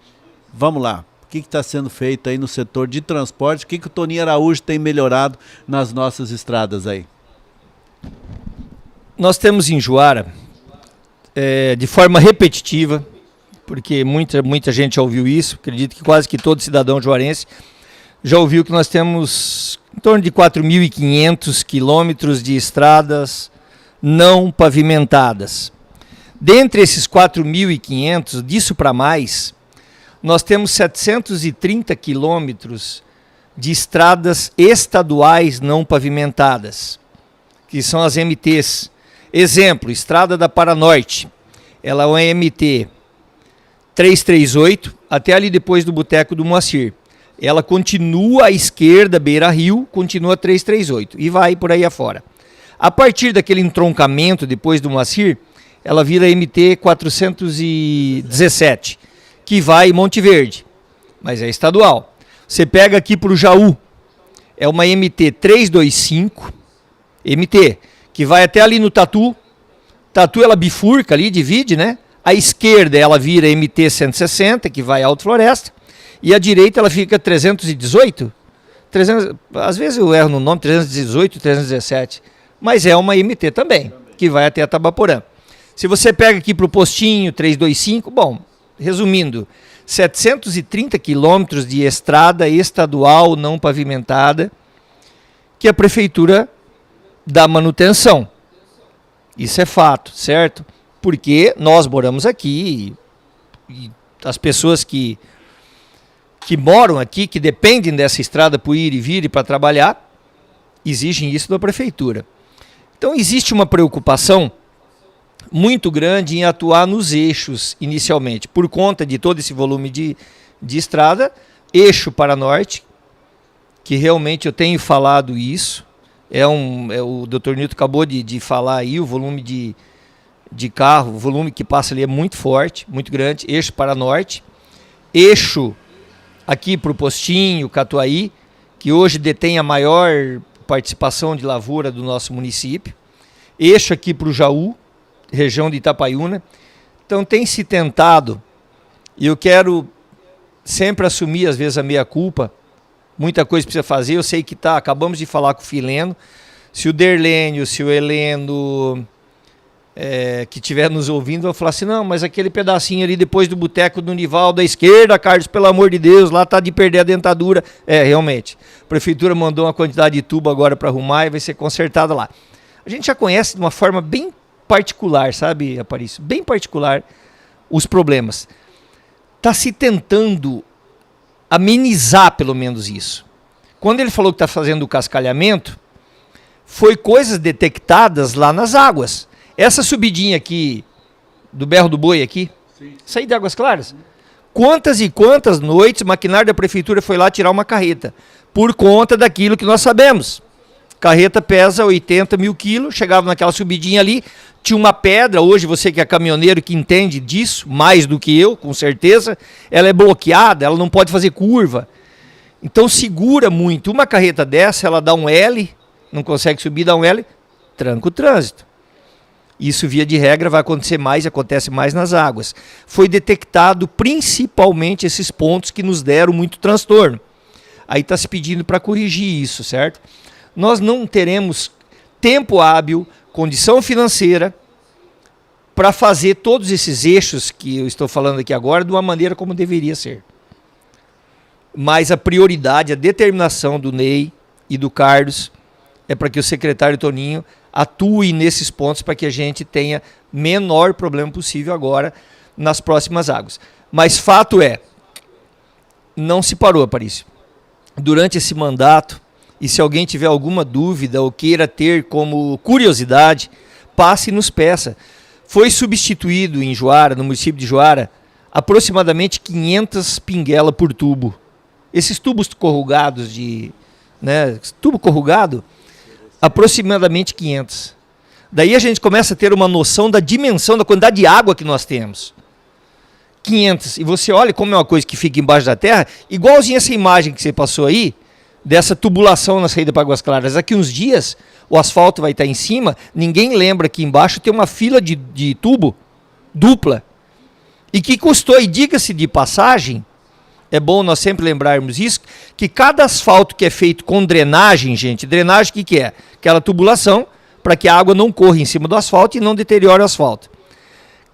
vamos lá. O que está sendo feito aí no setor de transporte? O que o Toninho Araújo tem melhorado nas nossas estradas aí? Nós temos em Juara, de forma repetitiva, porque muita gente já ouviu isso, acredito que quase que todo cidadão juarense já ouviu que nós temos em torno de 4.500 quilômetros de estradas não pavimentadas. Dentre esses 4.500, disso para mais, nós temos 730 quilômetros de estradas estaduais não pavimentadas, que são as MTs. Exemplo, Estrada da Paranorte, ela é uma MT 338, até ali depois do Boteco do Moacir. Ela continua à esquerda, beira-rio, continua 338 e vai por aí afora. A partir daquele entroncamento depois do Moacir, ela vira MT 417, que vai em Monte Verde, mas é estadual. Você pega aqui para o Jaú, é uma MT 325, MT, que vai até ali no Tatu. Tatu ela bifurca ali, divide, né? A esquerda ela vira MT 160, que vai a Alto Floresta, e a direita ela fica 318, às vezes eu erro no nome, 318, 317, mas é uma MT também, que vai até a Tabaporã. Se você pega aqui para o postinho 325, bom, resumindo, 730 quilômetros de estrada estadual não pavimentada que a prefeitura dá manutenção. Isso é fato, certo? Porque nós moramos aqui e as pessoas que moram aqui, que dependem dessa estrada para ir e vir e para trabalhar, exigem isso da prefeitura. Então existe uma preocupação muito grande em atuar nos eixos inicialmente, por conta de todo esse volume de estrada, eixo para norte, que realmente eu tenho falado isso. O Dr. Nilton acabou de falar aí, o volume de carro, o volume que passa ali é muito forte, muito grande, eixo para norte, eixo aqui para o Postinho, Catuaí, que hoje detém a maior participação de lavoura do nosso município, eixo aqui para o Jaú, região de Itapaiúna. Então tem se tentado, e eu quero sempre assumir às vezes a meia-culpa, muita coisa precisa fazer, eu sei que acabamos de falar com o Fileno, se o Derlênio, se o Heleno que estiver nos ouvindo, vai falar assim, não, mas aquele pedacinho ali depois do boteco do Nivaldo à esquerda, Carlos, pelo amor de Deus, lá tá de perder a dentadura. Realmente, a prefeitura mandou uma quantidade de tubo agora para arrumar e vai ser consertada lá. A gente já conhece de uma forma bem particular, sabe, Aparício? Bem particular os problemas. Está se tentando amenizar pelo menos isso. Quando ele falou que está fazendo o cascalhamento, foi coisas detectadas lá nas águas. Essa subidinha aqui, do Berro do Boi aqui, saí de Águas Claras. Quantas e quantas noites o maquinário da prefeitura foi lá tirar uma carreta, por conta daquilo que nós sabemos. Carreta pesa 80 mil quilos, chegava naquela subidinha ali, tinha uma pedra, hoje você que é caminhoneiro que entende disso, mais do que eu, com certeza, ela é bloqueada, ela não pode fazer curva. Então segura muito. Uma carreta dessa, ela dá um L, não consegue subir, dá um L, tranca o trânsito. Isso, via de regra, vai acontecer mais, acontece mais nas águas. Foi detectado principalmente esses pontos que nos deram muito transtorno. Aí está se pedindo para corrigir isso, certo? Nós não teremos tempo hábil, condição financeira, para fazer todos esses eixos que eu estou falando aqui agora de uma maneira como deveria ser. Mas a prioridade, a determinação do Ney e do Carlos é para que o secretário Toninho atue nesses pontos para que a gente tenha menor problema possível agora nas próximas águas. Mas fato é, não se parou, Aparício. Durante esse mandato, e se alguém tiver alguma dúvida ou queira ter como curiosidade, passe e nos peça. Foi substituído em Juara, no município de Juara, aproximadamente 500 pinguelas por tubo. Esses tubos corrugados tubo corrugado, aproximadamente 500. Daí a gente começa a ter uma noção da dimensão, da quantidade de água que nós temos. 500. E você olha como é uma coisa que fica embaixo da terra, igualzinho essa imagem que você passou aí, dessa tubulação na saída para Águas Claras. Daqui uns dias, o asfalto vai estar em cima, ninguém lembra que embaixo tem uma fila de tubo dupla. E que custou, e diga-se de passagem, é bom nós sempre lembrarmos isso, que cada asfalto que é feito com drenagem, gente, drenagem o que é? Aquela tubulação para que a água não corra em cima do asfalto e não deteriore o asfalto.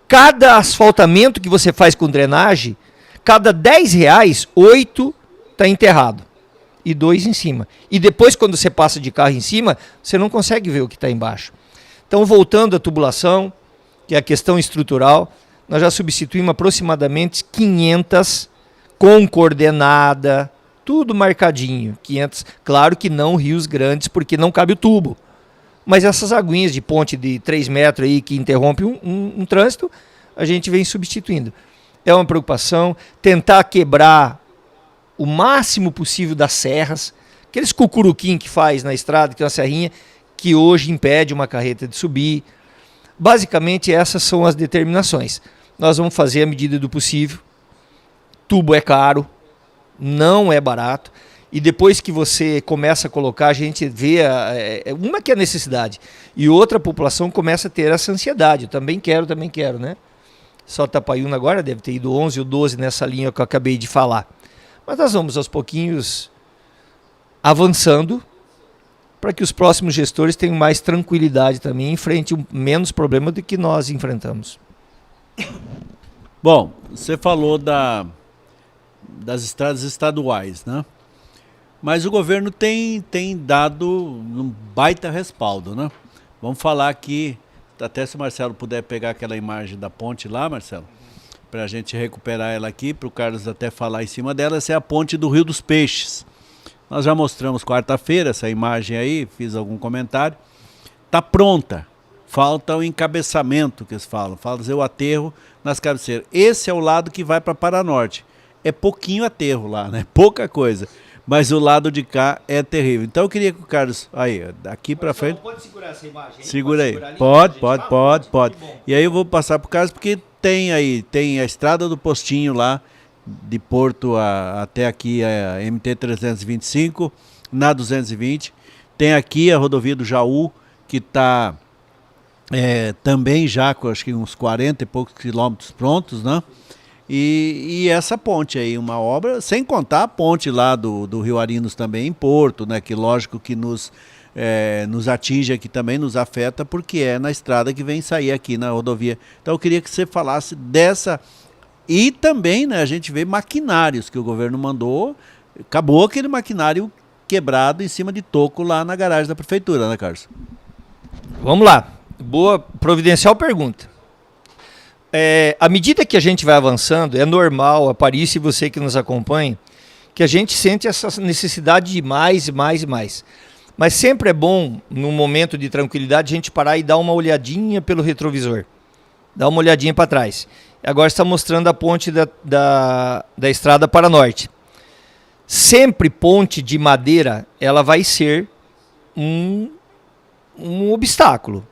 Cada asfaltamento que você faz com drenagem, cada R$10, 8 está enterrado e 2 em cima. E depois, quando você passa de carro em cima, você não consegue ver o que está embaixo. Então, voltando à tubulação, que é a questão estrutural, nós já substituímos aproximadamente 500 com coordenada, tudo marcadinho, 500, claro que não rios grandes, porque não cabe o tubo, mas essas aguinhas de ponte de 3 metros aí que interrompe um trânsito, a gente vem substituindo. É uma preocupação, tentar quebrar o máximo possível das serras, aqueles cucuruquim que faz na estrada, que é uma serrinha, que hoje impede uma carreta de subir. Basicamente essas são as determinações. Nós vamos fazer à medida do possível. Tubo é caro, não é barato, e depois que você começa a colocar, a gente vê, uma que é a necessidade, e outra a população começa a ter essa ansiedade, eu também quero, né? Só Itapaiúna agora deve ter ido 11 ou 12 nessa linha que eu acabei de falar. Mas nós vamos aos pouquinhos avançando, para que os próximos gestores tenham mais tranquilidade também, enfrentem menos problema do que nós enfrentamos. Bom, você falou das estradas estaduais, né? Mas o governo tem dado um baita respaldo, né? Vamos falar aqui, até se o Marcelo puder pegar aquela imagem da ponte lá, Marcelo, para a gente recuperar ela aqui, para o Carlos até falar em cima dela. Essa é a ponte do Rio dos Peixes. Nós já mostramos quarta-feira essa imagem aí, fiz algum comentário. Está pronta, falta o encabeçamento que eles falam, fazer o aterro nas cabeceiras. Esse é o lado que vai para Paranorte. É pouquinho aterro lá, né? Pouca coisa. mas o lado de cá é terrível. Então eu queria que o Carlos, aí, daqui para frente. Pode segurar essa imagem? Segura aí. Pode. E aí eu vou passar pro Carlos porque tem a estrada do Postinho lá, de Porto até aqui a MT-325, na 220. Tem aqui a rodovia do Jaú, que está também já com acho que uns 40 e poucos quilômetros prontos, né? E essa ponte aí, uma obra, sem contar a ponte lá do Rio Arinos também em Porto, né? Que lógico que nos atinge aqui também, nos afeta, porque é na estrada que vem sair aqui na rodovia. Então eu queria que você falasse dessa. E também, né, a gente vê maquinários que o governo mandou, acabou aquele maquinário quebrado em cima de toco lá na garagem da prefeitura, né, Carlos? Vamos lá. Boa, providencial pergunta. À medida que a gente vai avançando, é normal, Aparício e você que nos acompanha, que a gente sente essa necessidade de mais e mais e mais. Mas sempre é bom, num momento de tranquilidade, a gente parar e dar uma olhadinha pelo retrovisor. Dar uma olhadinha para trás. Agora está mostrando a ponte da estrada para norte. Sempre ponte de madeira, ela vai ser um obstáculo.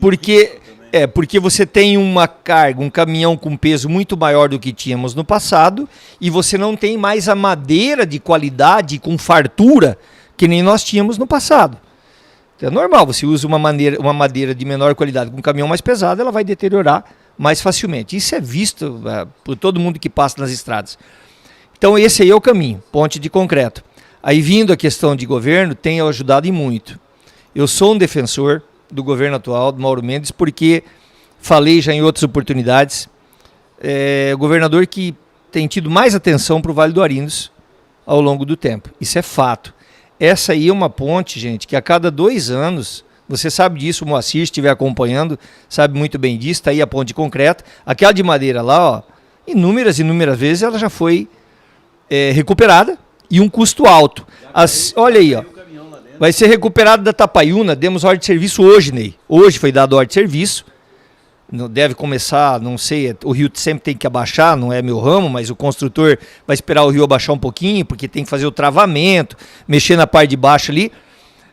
Porque você tem uma carga, um caminhão com peso muito maior do que tínhamos no passado, e você não tem mais a madeira de qualidade com fartura que nem nós tínhamos no passado. Então é normal, você usa uma madeira de menor qualidade com um caminhão mais pesado, ela vai deteriorar mais facilmente. Isso é visto por todo mundo que passa nas estradas. Então esse aí é o caminho, ponte de concreto. Aí vindo a questão de governo, tem ajudado e muito. Eu sou um defensor do governo atual, do Mauro Mendes, porque falei já em outras oportunidades, o governador que tem tido mais atenção para o Vale do Arinos ao longo do tempo. Isso é fato. Essa aí é uma ponte, gente, que a cada 2 anos, você sabe disso, o Moacir, se estiver acompanhando, sabe muito bem disso, está aí a ponte de concreto. Aquela de madeira lá, ó, inúmeras vezes ela já foi recuperada e um custo alto. Olha aí, ó. Vai ser recuperado da Tapaiúna, demos ordem de serviço hoje, Ney. Hoje foi dado ordem de serviço. Deve começar, não sei, o rio sempre tem que abaixar, não é meu ramo, mas o construtor vai esperar o rio abaixar um pouquinho, porque tem que fazer o travamento, mexer na parte de baixo ali.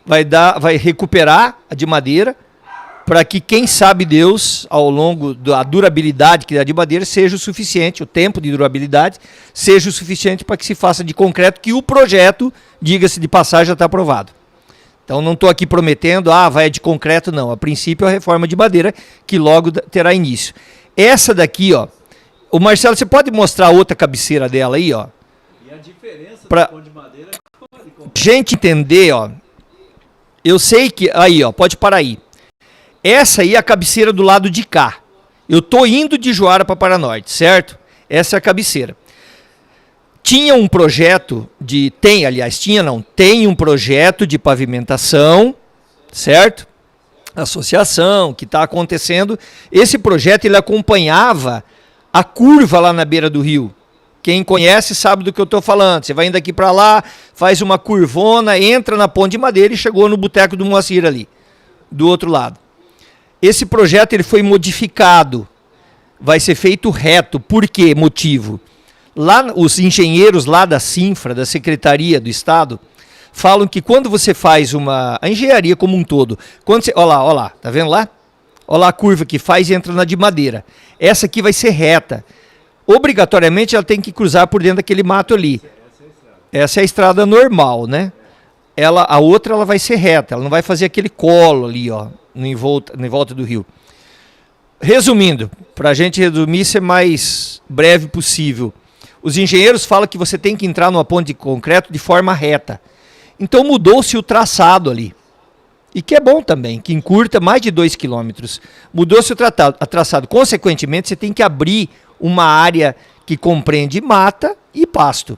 Vai recuperar a de madeira, para que quem sabe Deus, ao longo da durabilidade que dá de madeira, seja o suficiente, o tempo de durabilidade, seja o suficiente para que se faça de concreto, que o projeto, diga-se de passagem, já está aprovado. Então não estou aqui prometendo, vai de concreto, não. A princípio é a reforma de madeira, que logo terá início. Essa daqui, ó, o Marcelo, você pode mostrar a outra cabeceira dela aí, ó? E a diferença do pão de madeira gente entender, ó. Eu sei que, aí, ó, pode parar aí. Essa aí é a cabeceira do lado de cá. Eu estou indo de Juara para Paranorte, certo? Essa é a cabeceira. Tinha um projeto tem um projeto de pavimentação, certo? Associação que está acontecendo. Esse projeto ele acompanhava a curva lá na beira do rio. Quem conhece sabe do que eu estou falando. Você vai indo aqui para lá, faz uma curvona, entra na ponte de madeira e chegou no boteco do Moacir ali, do outro lado. Esse projeto ele foi modificado, vai ser feito reto. Por que motivo? Lá, os engenheiros lá da Sinfra, da Secretaria do Estado, falam que quando você faz a engenharia como um todo, olha lá, tá vendo lá? Olha lá a curva que faz e entra na de madeira. Essa aqui vai ser reta. Obrigatoriamente ela tem que cruzar por dentro daquele mato ali. Essa é a estrada normal, né? A outra ela vai ser reta, ela não vai fazer aquele colo ali, ó, em volta do rio. Resumindo, para a gente resumir, ser mais breve possível. Os engenheiros falam que você tem que entrar numa ponte de concreto de forma reta. Então mudou-se o traçado ali. E que é bom também, que encurta mais de 2 quilômetros. Mudou-se o traçado. Consequentemente, você tem que abrir uma área que compreende mata e pasto.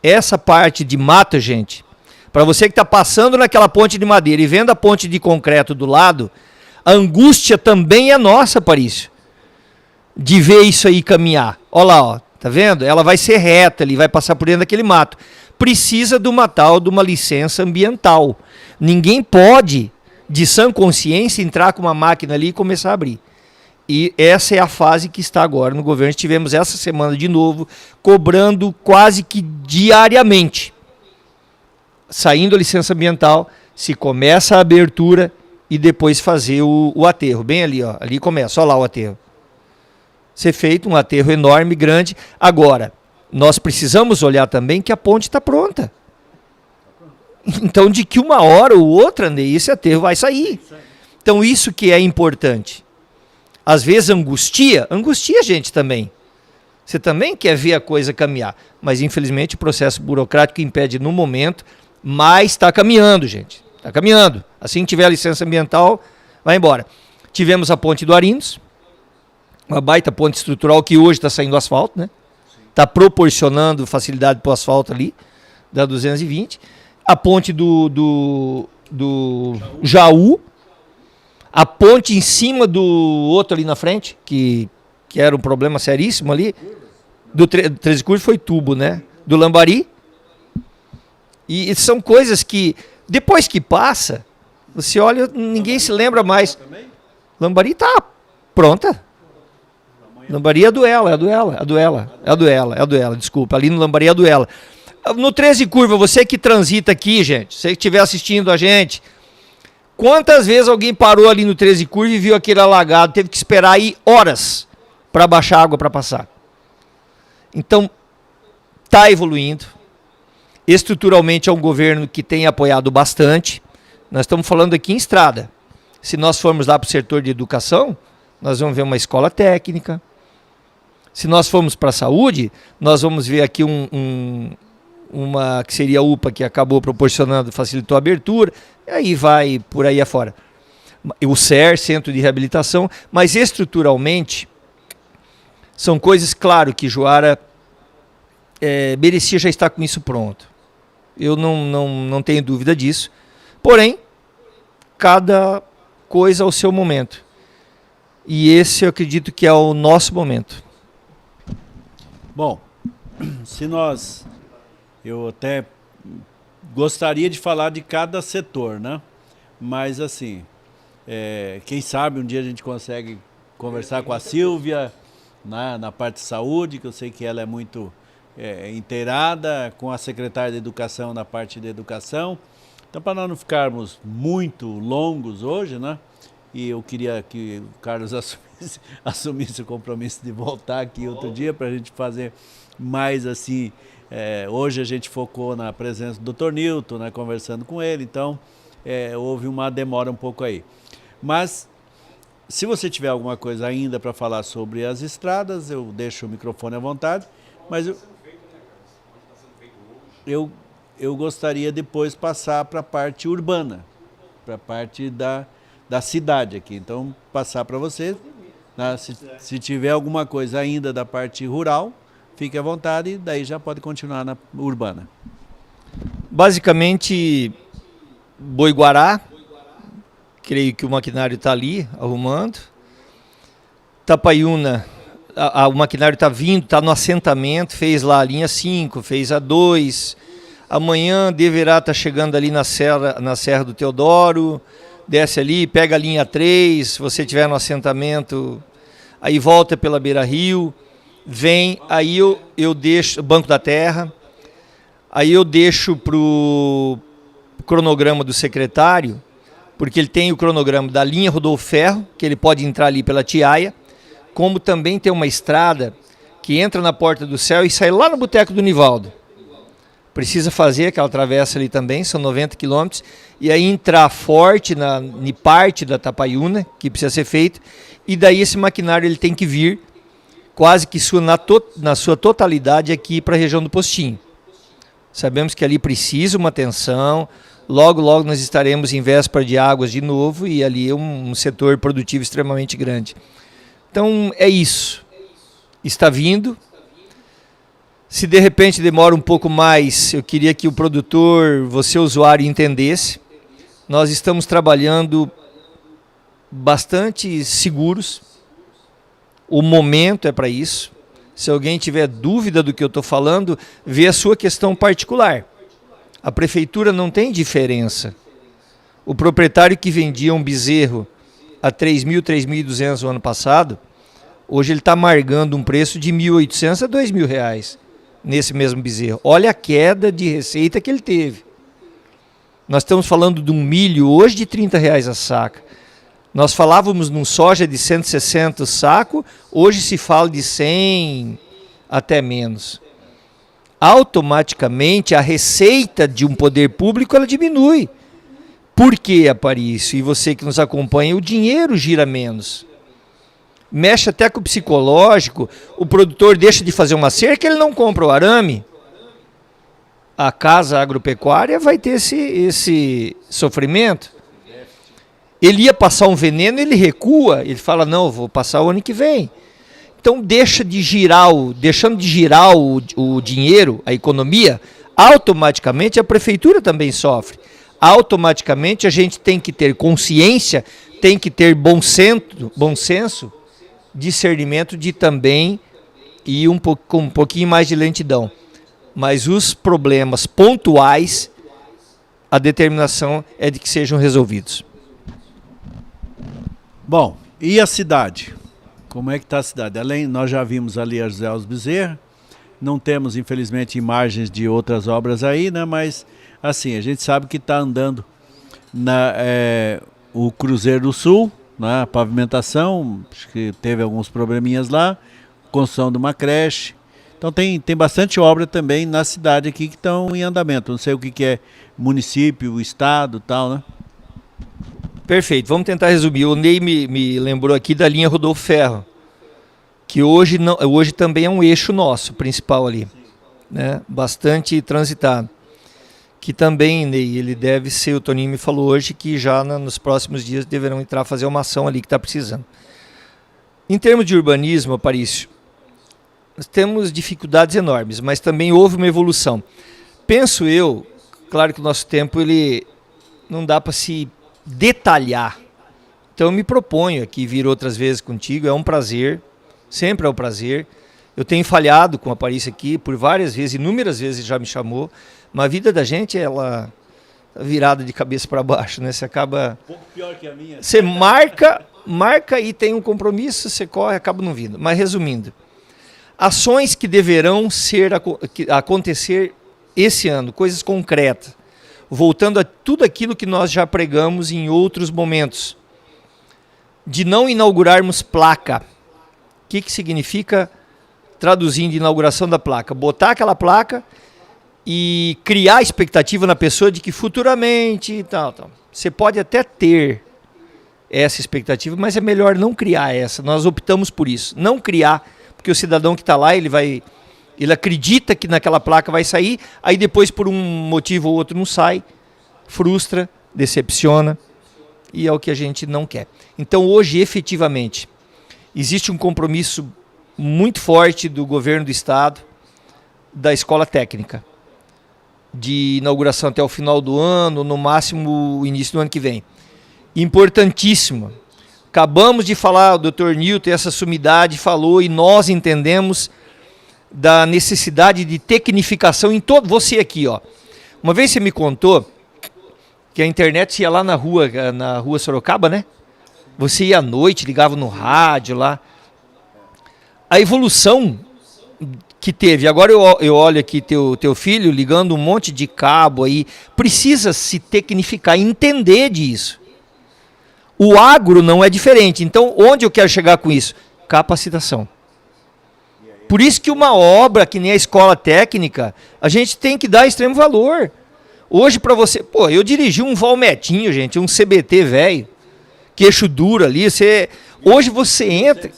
Essa parte de mata, gente, para você que está passando naquela ponte de madeira e vendo a ponte de concreto do lado, a angústia também é nossa, Parício, de ver isso aí caminhar. Olha lá, ó. Tá vendo? Ela vai ser reta ali, vai passar por dentro daquele mato. Precisa de uma licença ambiental. Ninguém pode, de sã consciência, entrar com uma máquina ali e começar a abrir. E essa é a fase que está agora no governo. Tivemos essa semana de novo, cobrando quase que diariamente. saindo a licença ambiental, se começa a abertura e depois fazer o aterro. Bem ali, ó, ali começa, olha lá o aterro. Ser feito um aterro enorme, grande. Agora, nós precisamos olhar também que a ponte está pronta. Então, de que uma hora ou outra, Ney, esse aterro vai sair. Então, isso que é importante. Às vezes angustia a gente também. Você também quer ver a coisa caminhar. Mas, infelizmente, o processo burocrático impede no momento, mas está caminhando, gente. Está caminhando. Assim que tiver a licença ambiental, vai embora. Tivemos a ponte do Arinos, uma baita ponte estrutural que hoje está saindo asfalto, né? Está proporcionando facilidade para o asfalto ali, da 220. A ponte do Jaú, a ponte em cima do outro ali na frente, que era um problema seríssimo ali, do 13 Curvas foi tubo, né? Do Lambari. E são coisas que, depois que passa, você olha, ninguém se lembra mais. Lambari está pronta. Lambari é do ela, desculpa. Ali no Lambari é do ela. No 13 Curva, você que transita aqui, gente, você que estiver assistindo a gente, quantas vezes alguém parou ali no 13 Curva e viu aquele alagado, teve que esperar aí horas para baixar a água para passar? Então, está evoluindo. Estruturalmente é um governo que tem apoiado bastante. Nós estamos falando aqui em estrada. Se nós formos lá para o setor de educação, nós vamos ver uma escola técnica. Se nós formos para a saúde, nós vamos ver aqui uma que seria a UPA, que acabou proporcionando, facilitou a abertura, e aí vai por aí afora. O CER, Centro de Reabilitação, mas estruturalmente são coisas, claro, que Juara merecia já estar com isso pronto. Eu não tenho dúvida disso. Porém, cada coisa ao seu momento. E esse eu acredito que é o nosso momento. Bom, eu até gostaria de falar de cada setor, né? Mas assim, quem sabe um dia a gente consegue conversar com a Silvia na parte de saúde, que eu sei que ela é muito inteirada, com a secretária de Educação na parte de educação. Então, para nós não ficarmos muito longos hoje, né? E eu queria que o Carlos assumisse o compromisso de voltar aqui outro dia para a gente fazer mais assim. Hoje a gente focou na presença do Dr. Newton, né, conversando com ele, então houve uma demora um pouco aí. Mas, se você tiver alguma coisa ainda para falar sobre as estradas, eu deixo o microfone à vontade, mas eu gostaria depois passar para a parte urbana, para a parte da cidade aqui. Então, passar para você, né, se tiver alguma coisa ainda da parte rural, fique à vontade e daí já pode continuar na urbana. Basicamente, Boi-Guará, creio que o maquinário está ali, arrumando. Tapaiúna, o maquinário está vindo, está no assentamento, fez lá a linha 5, fez a 2. Amanhã deverá estar chegando ali na Serra do Teodoro, desce ali, pega a linha 3, se você estiver no assentamento, aí volta pela Beira-Rio, vem, aí eu deixo, Banco da Terra, aí eu deixo para o cronograma do secretário, porque ele tem o cronograma da linha Rodolfo Ferro, que ele pode entrar ali pela Tiaia, como também tem uma estrada que entra na Porta do Céu e sai lá no Boteco do Nivaldo. Precisa fazer aquela travessa ali também, são 90 quilômetros, e aí entrar forte na parte da Tapaiúna, que precisa ser feito, e daí esse maquinário ele tem que vir quase que na sua totalidade aqui para a região do Postinho. Sabemos que ali precisa uma atenção, logo nós estaremos em véspera de águas de novo, e ali é um setor produtivo extremamente grande. Então é isso, está vindo. Se de repente demora um pouco mais, eu queria que o produtor, você usuário, entendesse. Nós estamos trabalhando bastante seguros. O momento é para isso. Se alguém tiver dúvida do que eu estou falando, vê a sua questão particular. A prefeitura não tem diferença. O proprietário que vendia um bezerro a 3.000, 3.200 no ano passado, hoje ele está amargando um preço de 1.800 a R$ 2.000 nesse mesmo bezerro. Olha a queda de receita que ele teve. Nós estamos falando de um milho hoje de R$30 a saca. Nós falávamos num soja de 160 o saco, hoje se fala de 100 até menos. Automaticamente a receita de um poder público ela diminui. Por que, Aparício? E você que nos acompanha, o dinheiro gira menos. Mexe até com o psicológico, o produtor deixa de fazer uma cerca, ele não compra o arame. A casa agropecuária vai ter esse sofrimento. Ele ia passar um veneno, ele recua, ele fala, não, eu vou passar o ano que vem. Então deixando de girar o dinheiro, a economia, automaticamente a prefeitura também sofre. Automaticamente a gente tem que ter consciência, tem que ter bom senso, discernimento de também ir com um pouquinho mais de lentidão. Mas os problemas pontuais, a determinação é de que sejam resolvidos. Bom, e a cidade? Como é que está a cidade? Além, nós já vimos ali a José Alves Bezerra, não temos, infelizmente, imagens de outras obras aí, né? Mas, assim, a gente sabe que está andando o Cruzeiro do Sul, né? A pavimentação, acho que teve alguns probleminhas lá, construção de uma creche. Então tem bastante obra também na cidade aqui que estão em andamento. Não sei o que é município, estado e tal, né? Perfeito, vamos tentar resumir. O Ney me lembrou aqui da linha Rodolfo Ferro, que hoje também é um eixo nosso, principal ali, né? Bastante transitado. Que também, Ney, ele deve ser, o Toninho me falou hoje, que já nos próximos dias deverão entrar a fazer uma ação ali que está precisando. Em termos de urbanismo, Aparício, nós temos dificuldades enormes, mas também houve uma evolução. Penso eu, claro que o nosso tempo ele não dá para se detalhar. Então eu me proponho aqui vir outras vezes contigo, é um prazer, sempre é um prazer. Eu tenho falhado com a Aparício aqui por várias vezes, inúmeras vezes já me chamou, mas a vida da gente, ela tá virada de cabeça para baixo, né? Você acaba... Um pouco pior que a minha. Você marca e tem um compromisso, você corre, acaba não vindo. Mas resumindo, ações que deverão acontecer esse ano, coisas concretas, voltando a tudo aquilo que nós já pregamos em outros momentos, de não inaugurarmos placa. O que significa, traduzindo, inauguração da placa? Botar aquela placa e criar expectativa na pessoa de que futuramente tal. Você pode até ter essa expectativa, mas é melhor não criar essa. Nós optamos por isso, não criar, porque o cidadão que está lá, ele acredita que naquela placa vai sair, aí depois por um motivo ou outro não sai, frustra, decepciona, e é o que a gente não quer. Então hoje, efetivamente, existe um compromisso muito forte do governo do estado, da escola técnica, de inauguração até o final do ano, no máximo o início do ano que vem. Importantíssimo. Acabamos de falar, o Dr. Newton, essa sumidade falou, e nós entendemos da necessidade de tecnificação em todo. Você aqui, ó. Uma vez você me contou que a internet ia lá na rua Sorocaba, né? Você ia à noite, ligava no rádio lá. A evolução que teve. Agora eu olho aqui teu filho ligando um monte de cabo aí. Precisa se tecnificar, entender disso. O agro não é diferente. Então, onde eu quero chegar com isso? Capacitação. Por isso que uma obra que nem a escola técnica, a gente tem que dar extremo valor. Hoje para você... Pô, eu dirigi um Valmetinho, gente, um CBT velho, queixo duro ali. Hoje você entra...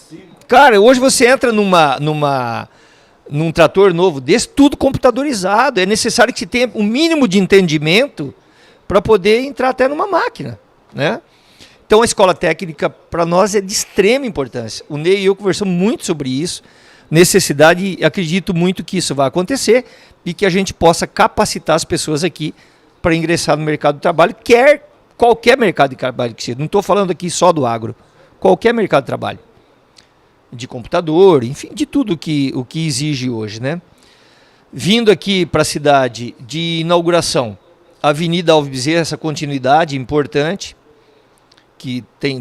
Cara, hoje você entra num trator novo desse, tudo computadorizado. É necessário que você tenha um mínimo de entendimento para poder entrar até numa máquina, né? Então a escola técnica para nós é de extrema importância. O Ney e eu conversamos muito sobre isso, necessidade, e acredito muito que isso vai acontecer e que a gente possa capacitar as pessoas aqui para ingressar no mercado de trabalho, qualquer mercado de trabalho que seja. Não estou falando aqui só do agro, qualquer mercado de trabalho. De computador, enfim, de tudo o que exige hoje, né? Vindo aqui para a cidade de inauguração, Avenida Alves Bezerra, essa continuidade importante,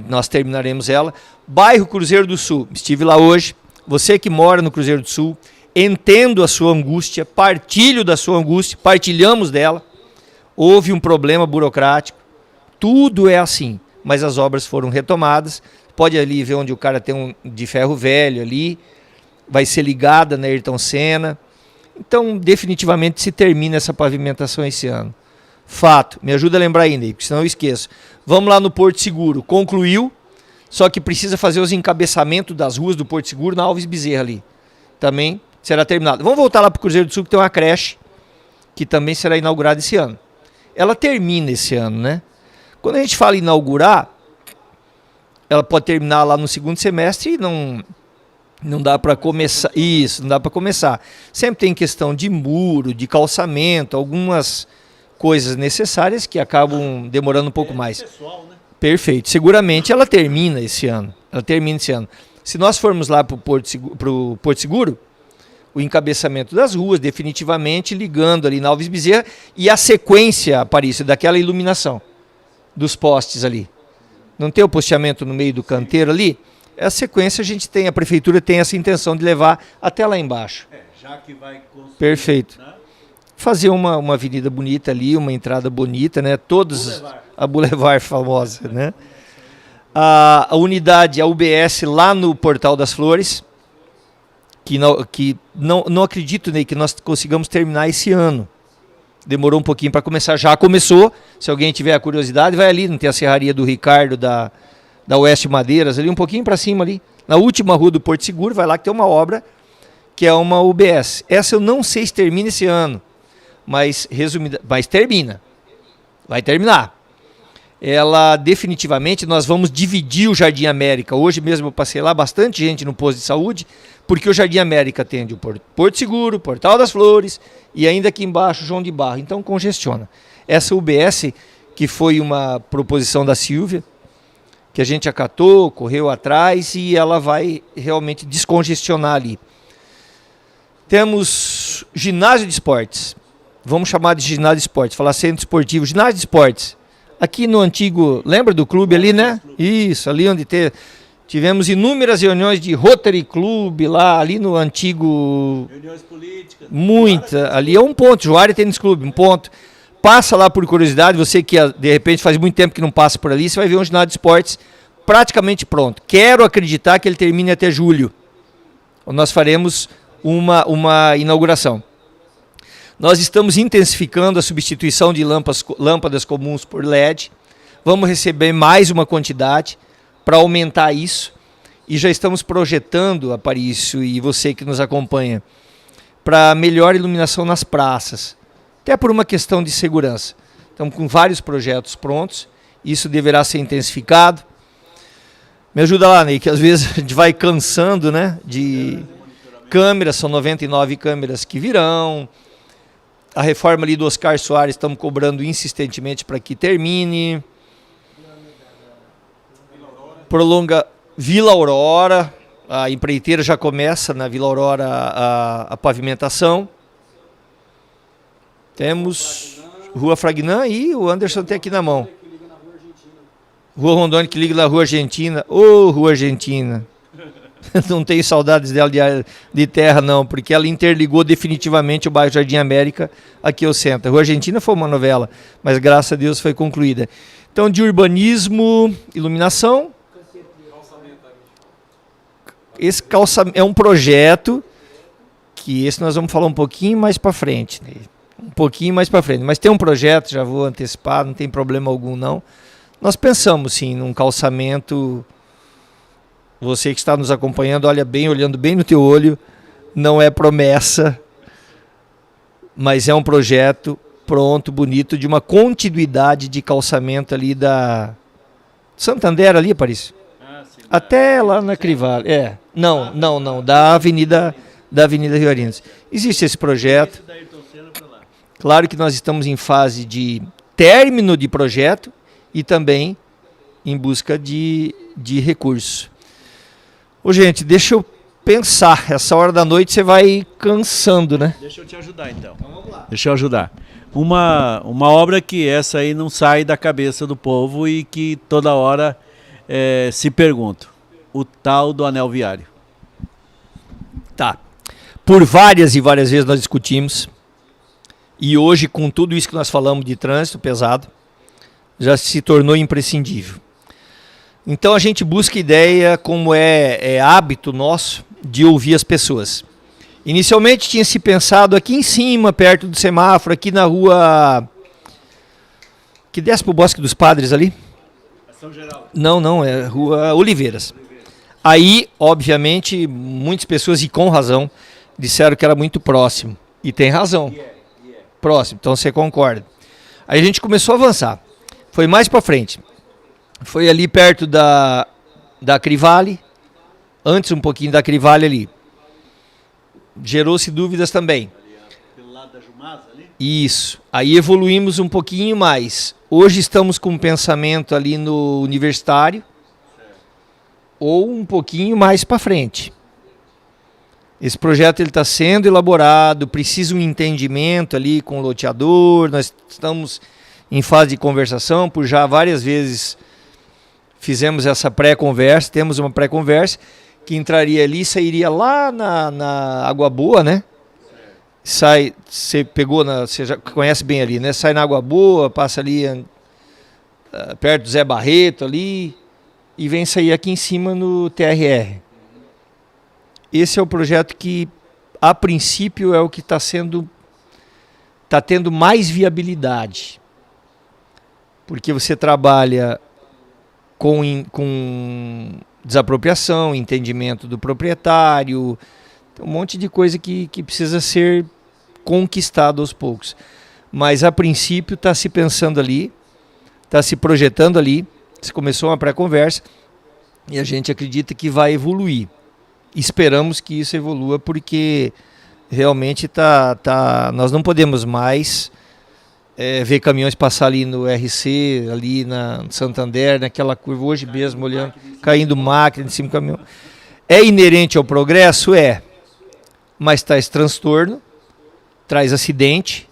nós terminaremos ela. Bairro Cruzeiro do Sul, estive lá hoje. Você que mora no Cruzeiro do Sul, entendo a sua angústia, partilho da sua angústia, partilhamos dela. houve um problema burocrático, tudo é assim, mas as obras foram retomadas. Pode ali ver onde o cara tem um de ferro velho ali, vai ser ligada na Ayrton Senna. Então, definitivamente se termina essa pavimentação esse ano. Fato, me ajuda a lembrar ainda, porque senão eu esqueço. Vamos lá no Porto Seguro, concluiu, só que precisa fazer os encabeçamentos das ruas do Porto Seguro na Alves Bezerra ali. Também será terminado. Vamos voltar lá para o Cruzeiro do Sul, que tem uma creche, que também será inaugurada esse ano. Ela termina esse ano, né? Quando a gente fala em inaugurar, ela pode terminar lá no segundo semestre e não dá para começar. Isso, não dá para começar. Sempre tem questão de muro, de calçamento, algumas coisas necessárias que acabam demorando um pouco mais. Pessoal, né? Perfeito. Seguramente ela termina esse ano. Se nós formos lá para o Porto Seguro, o encabeçamento das ruas, definitivamente ligando ali na Alves Bezerra, e a sequência, Aparício, daquela iluminação dos postes ali. Não tem o posteamento no meio do canteiro ali? A sequência a prefeitura tem essa intenção de levar até lá embaixo. Já que vai construir, Perfeito. né? Fazer uma avenida bonita ali, uma entrada bonita, né? A Boulevard famosa, né? A unidade, a UBS lá no Portal das Flores, que não acredito, Ney, que nós consigamos terminar esse ano. Demorou um pouquinho para começar, já começou. Se alguém tiver a curiosidade, vai ali, não tem a serraria do Ricardo, da Oeste Madeiras, ali um pouquinho para cima ali, na última rua do Porto Seguro, vai lá que tem uma obra que é uma UBS. Essa eu não sei se termina esse ano, mas termina. Vai terminar. Ela definitivamente, nós vamos dividir o Jardim América. Hoje mesmo eu passei lá, bastante gente no posto de saúde, porque o Jardim América atende o Porto Seguro, Portal das Flores e ainda aqui embaixo João de Barro. Então congestiona. Essa UBS, que foi uma proposição da Silvia, que a gente acatou, correu atrás e ela vai realmente descongestionar ali. Temos ginásio de esportes. Vamos chamar de ginásio de esportes, falar centro esportivo, ginásio de esportes. Aqui no antigo, lembra do clube ali, né? Isso, ali onde tivemos inúmeras reuniões de Rotary Club lá, ali no antigo... Reuniões políticas. Muita, ali é um ponto, Juari Tênis Clube, um ponto. Passa lá por curiosidade, você que de repente faz muito tempo que não passa por ali, você vai ver um ginásio de esportes praticamente pronto. Quero acreditar que ele termine até julho. Nós faremos uma inauguração. Nós estamos intensificando a substituição de lâmpadas comuns por LED. Vamos receber mais uma quantidade para aumentar isso. E já estamos projetando, Aparício e você que nos acompanha, para melhor iluminação nas praças. Até por uma questão de segurança. Estamos com vários projetos prontos. Isso deverá ser intensificado. Me ajuda lá, Ney, que às vezes a gente vai cansando, né, de câmeras. São 99 câmeras que virão. A reforma ali do Oscar Soares estamos cobrando insistentemente para que termine. Prolonga Vila Aurora. A empreiteira já começa na Vila Aurora a pavimentação. Temos Rua Fragnã e o Anderson tem aqui na mão. Rua Rondônia que liga na Rua Argentina. Ô, Rua Argentina. Não tenho saudades dela de terra, não, porque ela interligou definitivamente o bairro Jardim América aqui ao centro. A Rua Argentina foi uma novela, mas graças a Deus foi concluída. Então, de urbanismo, iluminação. Esse calçamento é um projeto que esse nós vamos falar um pouquinho mais para frente. Né? Um pouquinho mais para frente. Mas tem um projeto, já vou antecipar, não tem problema algum, não. Nós pensamos, sim, num calçamento... Você que está nos acompanhando, olhando bem no teu olho, não é promessa, mas é um projeto pronto, bonito, de uma continuidade de calçamento ali da Santander, ali, Aparício? Até lá na Crivale. Não, da Avenida Rio Arinos. Existe esse projeto. Claro que nós estamos em fase de término de projeto e também em busca de recursos. Ô, gente, deixa eu pensar. Essa hora da noite você vai cansando, né? Deixa eu te ajudar, então. Vamos lá. Deixa eu ajudar. Uma obra que essa aí não sai da cabeça do povo e que toda hora se pergunta. O tal do anel viário. Tá. Por várias e várias vezes nós discutimos. E hoje, com tudo isso que nós falamos de trânsito pesado, já se tornou imprescindível. Então a gente busca ideia, como é hábito nosso, de ouvir as pessoas. Inicialmente tinha se pensado aqui em cima, perto do semáforo, aqui na rua que desce para o Bosque dos Padres ali. São Geraldo. Não, é rua Oliveiras. Aí, obviamente, muitas pessoas, e com razão, disseram que era muito próximo. E tem razão. Próximo, então você concorda. Aí a gente começou a avançar. Foi mais para frente. Foi ali perto da Crivale, antes um pouquinho da Crivale ali. Gerou-se dúvidas também. Pelo lado da Jumasa ali? Isso. Aí evoluímos um pouquinho mais. Hoje estamos com um pensamento ali no Universitário, ou um pouquinho mais para frente. Esse projeto está sendo elaborado, precisa um entendimento ali com o loteador, nós estamos em fase de conversação, por já várias vezes fizemos essa pré-conversa, temos uma pré-conversa que entraria ali e sairia lá na Água Boa, né? Sai, você pegou, você já conhece bem ali, né? Sai na Água Boa, passa ali perto do Zé Barreto ali e vem sair aqui em cima no TRR. Esse é o projeto que, a princípio, é o que está tendo mais viabilidade. Porque você trabalha com desapropriação, entendimento do proprietário, um monte de coisa que precisa ser conquistado aos poucos. Mas, a princípio, está se pensando ali, está se projetando ali, se começou uma pré-conversa e a gente acredita que vai evoluir. Esperamos que isso evolua, porque realmente nós não podemos mais ver caminhões passar ali no RC, ali na Santander, naquela curva, hoje mesmo, olhando, caindo máquina em cima do caminhão. É inerente ao progresso? Mas traz transtorno, traz acidente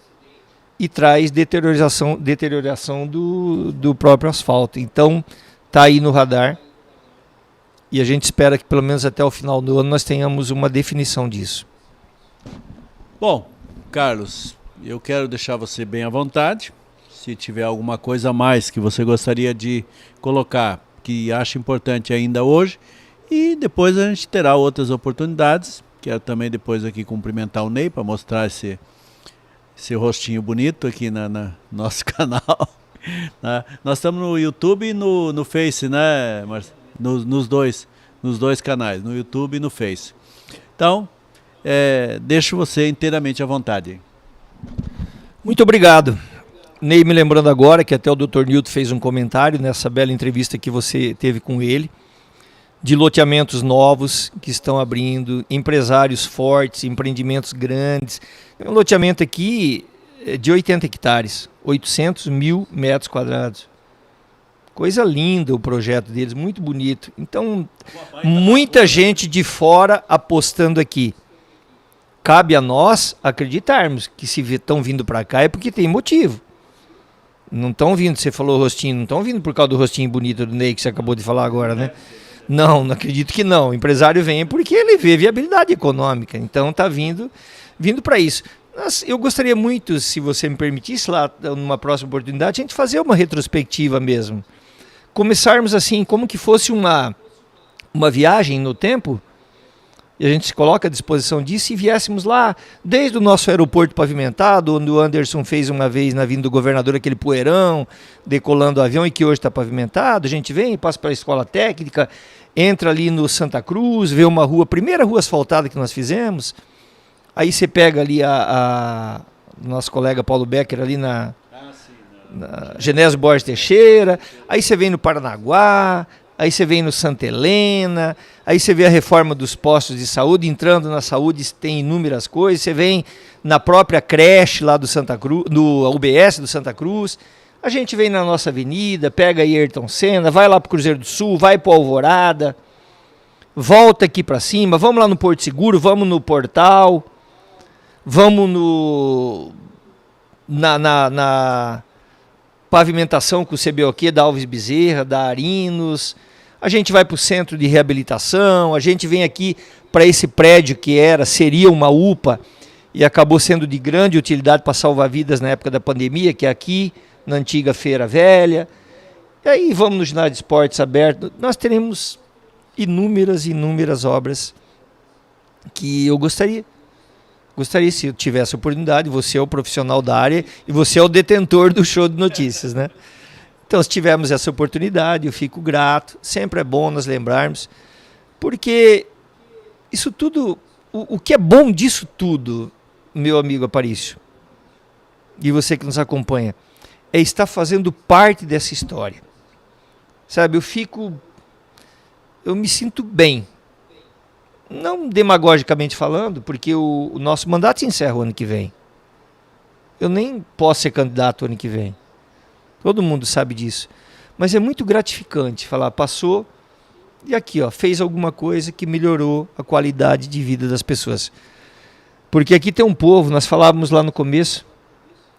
e traz deterioração do próprio asfalto. Então, está aí no radar. E a gente espera que pelo menos até o final do ano nós tenhamos uma definição disso. Bom, Carlos, eu quero deixar você bem à vontade. Se tiver alguma coisa a mais que você gostaria de colocar, que acha importante ainda hoje, e depois a gente terá outras oportunidades. Quero também depois aqui cumprimentar o Ney para mostrar esse rostinho bonito aqui no nosso canal. Nós estamos no YouTube e no Face, né, Marcelo? Nos dois canais, no YouTube e no Face. Então, deixo você inteiramente à vontade. Muito obrigado. Ney, me lembrando agora que até o Dr. Nilton fez um comentário nessa bela entrevista que você teve com ele, de loteamentos novos que estão abrindo, empresários fortes, empreendimentos grandes. Tem um loteamento aqui de 80 hectares, 800 mil metros quadrados. Coisa linda o projeto deles, muito bonito. Então, muita gente de fora apostando aqui. Cabe a nós acreditarmos que se estão vindo para cá é porque tem motivo. Não estão vindo, você falou rostinho, não estão vindo por causa do rostinho bonito do Ney que você acabou de falar agora, né? Não acredito que não. O empresário vem porque ele vê viabilidade econômica. Então está vindo para isso. Eu gostaria muito, se você me permitisse, lá numa próxima oportunidade, a gente fazer uma retrospectiva mesmo. Começarmos assim, como que fosse uma viagem no tempo, e a gente se coloca à disposição disso, e viéssemos lá, desde o nosso aeroporto pavimentado, onde o Anderson fez uma vez na vinda do governador aquele poeirão, decolando o avião, e que hoje está pavimentado, a gente vem, passa pela escola técnica, entra ali no Santa Cruz, vê uma rua, primeira rua asfaltada que nós fizemos, aí você pega ali nosso colega Paulo Becker ali na Genésio Borges Teixeira, aí você vem no Paranaguá, aí você vem no Santa Helena, aí você vê a reforma dos postos de saúde, entrando na saúde tem inúmeras coisas, você vem na própria creche lá do Santa Cruz, no UBS do Santa Cruz, a gente vem na nossa avenida, pega aí Ayrton Senna, vai lá para o Cruzeiro do Sul, vai para Alvorada, volta aqui para cima, vamos lá no Porto Seguro, vamos no Portal, vamos na pavimentação com o CBOQ da Alves Bezerra, da Arinos, a gente vai para o centro de reabilitação, a gente vem aqui para esse prédio que seria uma UPA, e acabou sendo de grande utilidade para salvar vidas na época da pandemia, que é aqui, na antiga Feira Velha. E aí vamos no ginásio de esportes aberto. Nós teremos inúmeras obras que eu gostaria, se eu tivesse a oportunidade. Você é o profissional da área e você é o detentor do show de notícias, né? Então, se tivermos essa oportunidade, eu fico grato. Sempre é bom nós lembrarmos, porque isso tudo, o que é bom disso tudo, meu amigo Aparício, e você que nos acompanha, é estar fazendo parte dessa história. Sabe, eu me sinto bem. Não demagogicamente falando, porque o nosso mandato se encerra o ano que vem. Eu nem posso ser candidato o ano que vem. Todo mundo sabe disso. Mas é muito gratificante falar, passou e aqui, ó, fez alguma coisa que melhorou a qualidade de vida das pessoas. Porque aqui tem um povo, nós falávamos lá no começo,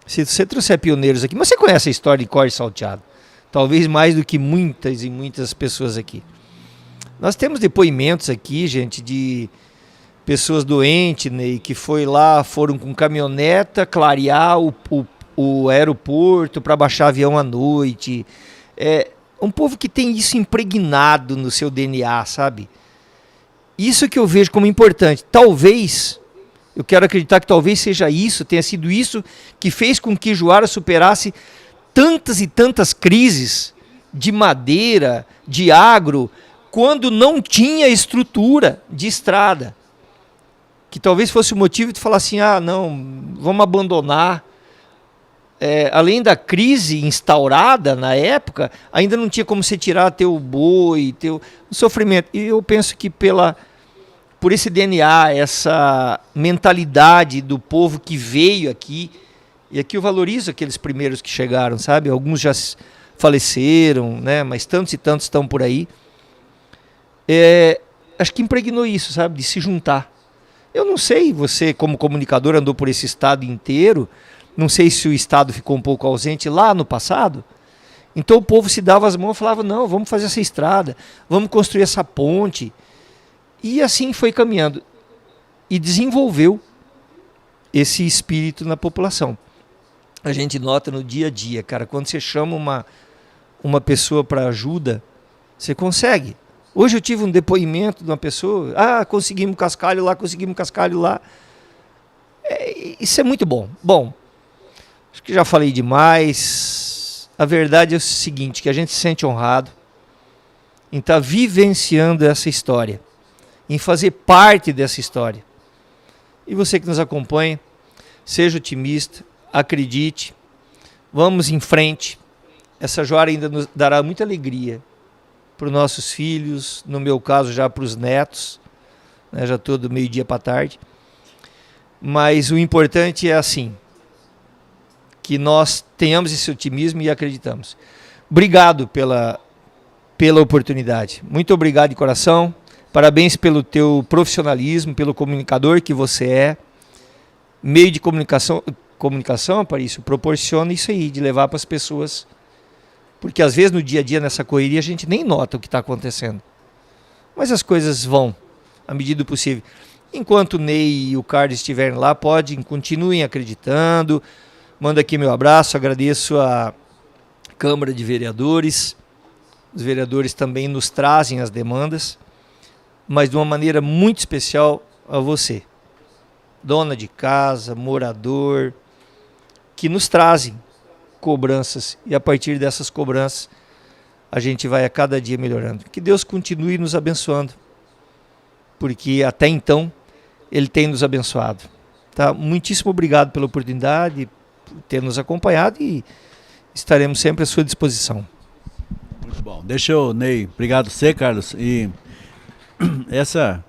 se você trouxer pioneiros aqui, mas você conhece a história de cor e salteado, talvez mais do que muitas e muitas pessoas aqui. Nós temos depoimentos aqui, gente, de pessoas doentes, né, que foram com caminhoneta clarear o aeroporto para baixar avião à noite. É um povo que tem isso impregnado no seu DNA, sabe? Isso que eu vejo como importante. Talvez, eu quero acreditar que talvez seja isso, tenha sido isso que fez com que Juara superasse tantas e tantas crises de madeira, de agro, quando não tinha estrutura de estrada. Que talvez fosse o motivo de falar assim, não, vamos abandonar. Além da crise instaurada na época, ainda não tinha como você tirar teu boi, teu sofrimento. E eu penso que por esse DNA, essa mentalidade do povo que veio aqui, e aqui eu valorizo aqueles primeiros que chegaram, sabe? Alguns já faleceram, né? Mas tantos e tantos estão por aí. Acho que impregnou isso, sabe? De se juntar. Eu não sei, você como comunicador andou por esse estado inteiro, não sei se o Estado ficou um pouco ausente lá no passado. Então o povo se dava as mãos e falava, não, vamos fazer essa estrada, vamos construir essa ponte. E assim foi caminhando. E desenvolveu esse espírito na população. A gente nota no dia a dia, cara, quando você chama uma pessoa para ajuda, você consegue. Hoje eu tive um depoimento de uma pessoa, conseguimos cascalho lá. Isso é muito bom. Bom, acho que já falei demais. A verdade é o seguinte, que a gente se sente honrado em estar vivenciando essa história, em fazer parte dessa história. E você que nos acompanha, seja otimista, acredite, vamos em frente. Essa Juara ainda nos dará muita alegria para os nossos filhos, no meu caso já para os netos, né, já estou do meio-dia para tarde. Mas o importante é assim, que nós tenhamos esse otimismo e acreditamos. Obrigado pela oportunidade. Muito obrigado de coração. Parabéns pelo teu profissionalismo, pelo comunicador que você é. Meio de comunicação, Aparício, proporciona isso aí, de levar para as pessoas. Porque às vezes no dia a dia, nessa correria, a gente nem nota o que está acontecendo. Mas as coisas vão, à medida do possível. Enquanto o Ney e o Carlos estiverem lá, continuem acreditando. Mando aqui meu abraço, agradeço a Câmara de Vereadores. Os vereadores também nos trazem as demandas, mas de uma maneira muito especial a você, dona de casa, morador, que nos trazem cobranças, e a partir dessas cobranças a gente vai a cada dia melhorando. Que Deus continue nos abençoando, porque até então Ele tem nos abençoado. Tá? Muitíssimo obrigado pela oportunidade, por ter nos acompanhado, e estaremos sempre à sua disposição. Muito bom. Deixa eu, Ney, obrigado você, Carlos. E essa...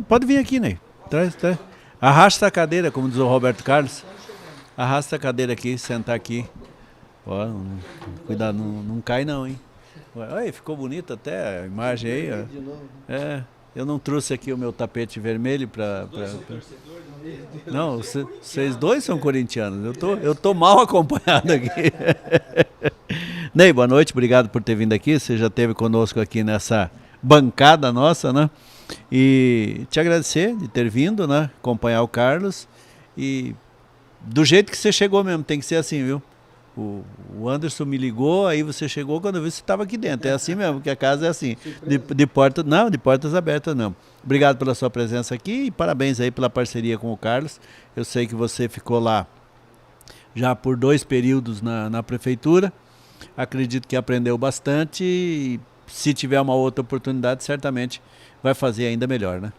Pode vir aqui, Ney. Traz. Arrasta a cadeira, como diz o Roberto Carlos. Arrasta a cadeira aqui, sentar aqui. Ó, cuidado, não cai não, hein? Olha, ficou bonita até a imagem aí. Ó. Eu não trouxe aqui o meu tapete vermelho para... Não, vocês dois são corintianos. Eu tô mal acompanhado aqui. Ney, boa noite, obrigado por ter vindo aqui. Você já esteve conosco aqui nessa bancada nossa, né? E te agradecer de ter vindo, né? Acompanhar o Carlos. E do jeito que você chegou mesmo, tem que ser assim, viu? O Anderson me ligou, aí você chegou, quando eu vi você estava aqui dentro. É assim mesmo, porque a casa é assim. De portas abertas não. Obrigado pela sua presença aqui e parabéns aí pela parceria com o Carlos. Eu sei que você ficou lá já por 2 períodos na prefeitura. Acredito que aprendeu bastante e se tiver uma outra oportunidade, certamente vai fazer ainda melhor, né?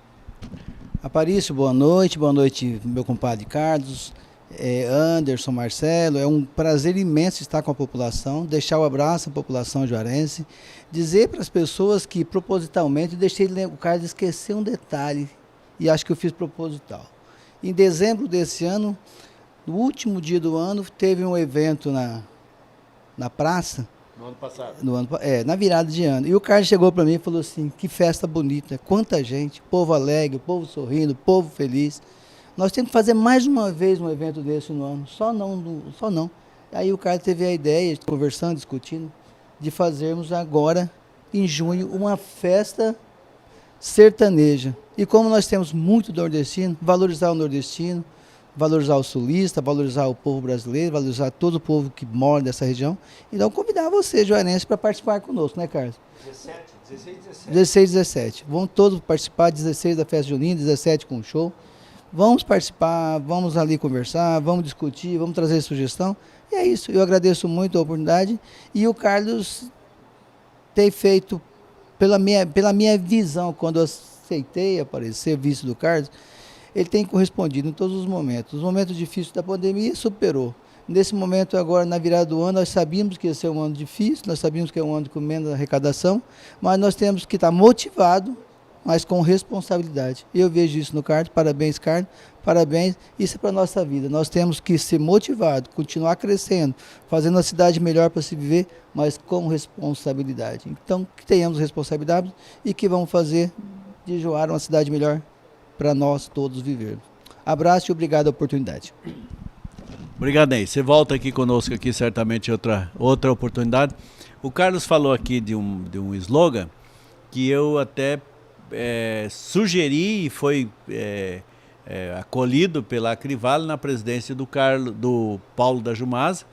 Aparício, boa noite meu compadre Carlos, Anderson, Marcelo. É um prazer imenso estar com a população, deixar o abraço à população juarense, dizer para as pessoas que propositalmente deixei o Carlos esquecer um detalhe, e acho que eu fiz proposital. Em dezembro desse ano, no último dia do ano, teve um evento na praça. No ano passado. Na virada de ano. E o Carlos chegou para mim e falou assim, que festa bonita, quanta gente, povo alegre, povo sorrindo, povo feliz. Nós temos que fazer mais uma vez um evento desse no ano, só não. Aí o Carlos teve a ideia, conversando, discutindo, de fazermos agora, em junho, uma festa sertaneja. E como nós temos muito nordestino, valorizar o nordestino, valorizar o sulista, valorizar o povo brasileiro, valorizar todo o povo que mora nessa região. Então, convidar você, juarense, para participar conosco, né, Carlos? 16 e 17. Vão todos participar, 16 da festa junina, 17 com o show. Vamos participar, vamos ali conversar, vamos discutir, vamos trazer sugestão. E é isso, eu agradeço muito a oportunidade. E o Carlos tem feito, pela minha visão, quando eu aceitei aparecer vice do Carlos, ele tem correspondido em todos os momentos. Os momentos difíceis da pandemia superou. Nesse momento agora, na virada do ano, nós sabíamos que ia ser um ano difícil, nós sabíamos que é um ano com menos arrecadação, mas nós temos que estar motivado, mas com responsabilidade. Eu vejo isso no Carlos. Parabéns, Carlos. Parabéns. Isso é para a nossa vida. Nós temos que ser motivados, continuar crescendo, fazendo a cidade melhor para se viver, mas com responsabilidade. Então, que tenhamos responsabilidade e que vamos fazer de Juara uma cidade melhor para nós todos vivermos. Abraço e obrigado a oportunidade. Obrigado, Ney. Você volta aqui conosco aqui certamente outra oportunidade. O Carlos falou aqui de um slogan que eu até sugeri e foi acolhido pela Acrivale na presidência do Paulo da Jumasa,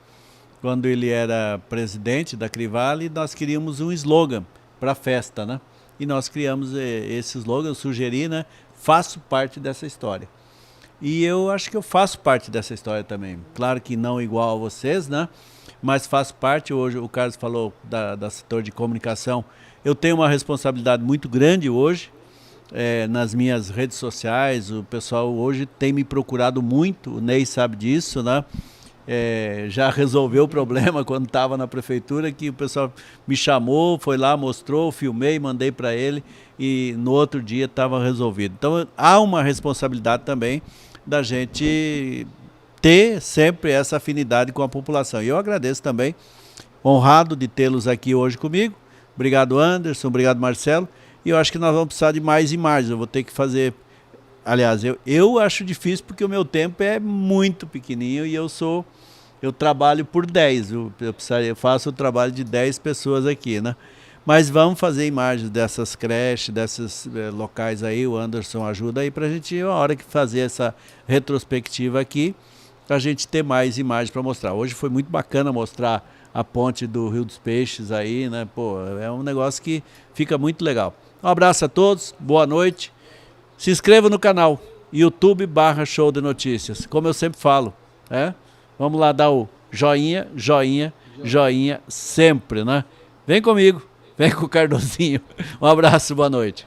quando ele era presidente da Acrivale, e nós queríamos um slogan para a festa, né? E nós criamos esse slogan, eu sugeri, né? Faço parte dessa história. E eu acho que eu faço parte dessa história também. Claro que não igual a vocês, né? Mas faço parte. Hoje o Carlos falou da setor de comunicação. Eu tenho uma responsabilidade muito grande hoje nas minhas redes sociais. O pessoal hoje tem me procurado muito, o Ney sabe disso, né? Já resolveu o problema quando estava na prefeitura, que o pessoal me chamou, foi lá, mostrou, filmei, mandei para ele e no outro dia estava resolvido. Então há uma responsabilidade também da gente ter sempre essa afinidade com a população. E eu agradeço também, honrado de tê-los aqui hoje comigo. Obrigado, Anderson, obrigado, Marcelo. E eu acho que nós vamos precisar de mais imagens. Eu vou ter que fazer... Aliás, eu acho difícil porque o meu tempo é muito pequenininho e eu trabalho por 10. Eu faço o trabalho de 10 pessoas aqui, né? Mas vamos fazer imagens dessas creches, desses locais aí. O Anderson ajuda aí para a gente, a hora que fazer essa retrospectiva aqui, a gente ter mais imagens para mostrar. Hoje foi muito bacana mostrar a ponte do Rio dos Peixes aí, né? Pô, é um negócio que fica muito legal. Um abraço a todos, boa noite. Se inscreva no canal, YouTube/Show de Notícias. Como eu sempre falo, vamos lá dar o joinha, joinha, joinha sempre, né? Vem comigo, vem com o Cardozinho. Um abraço, boa noite.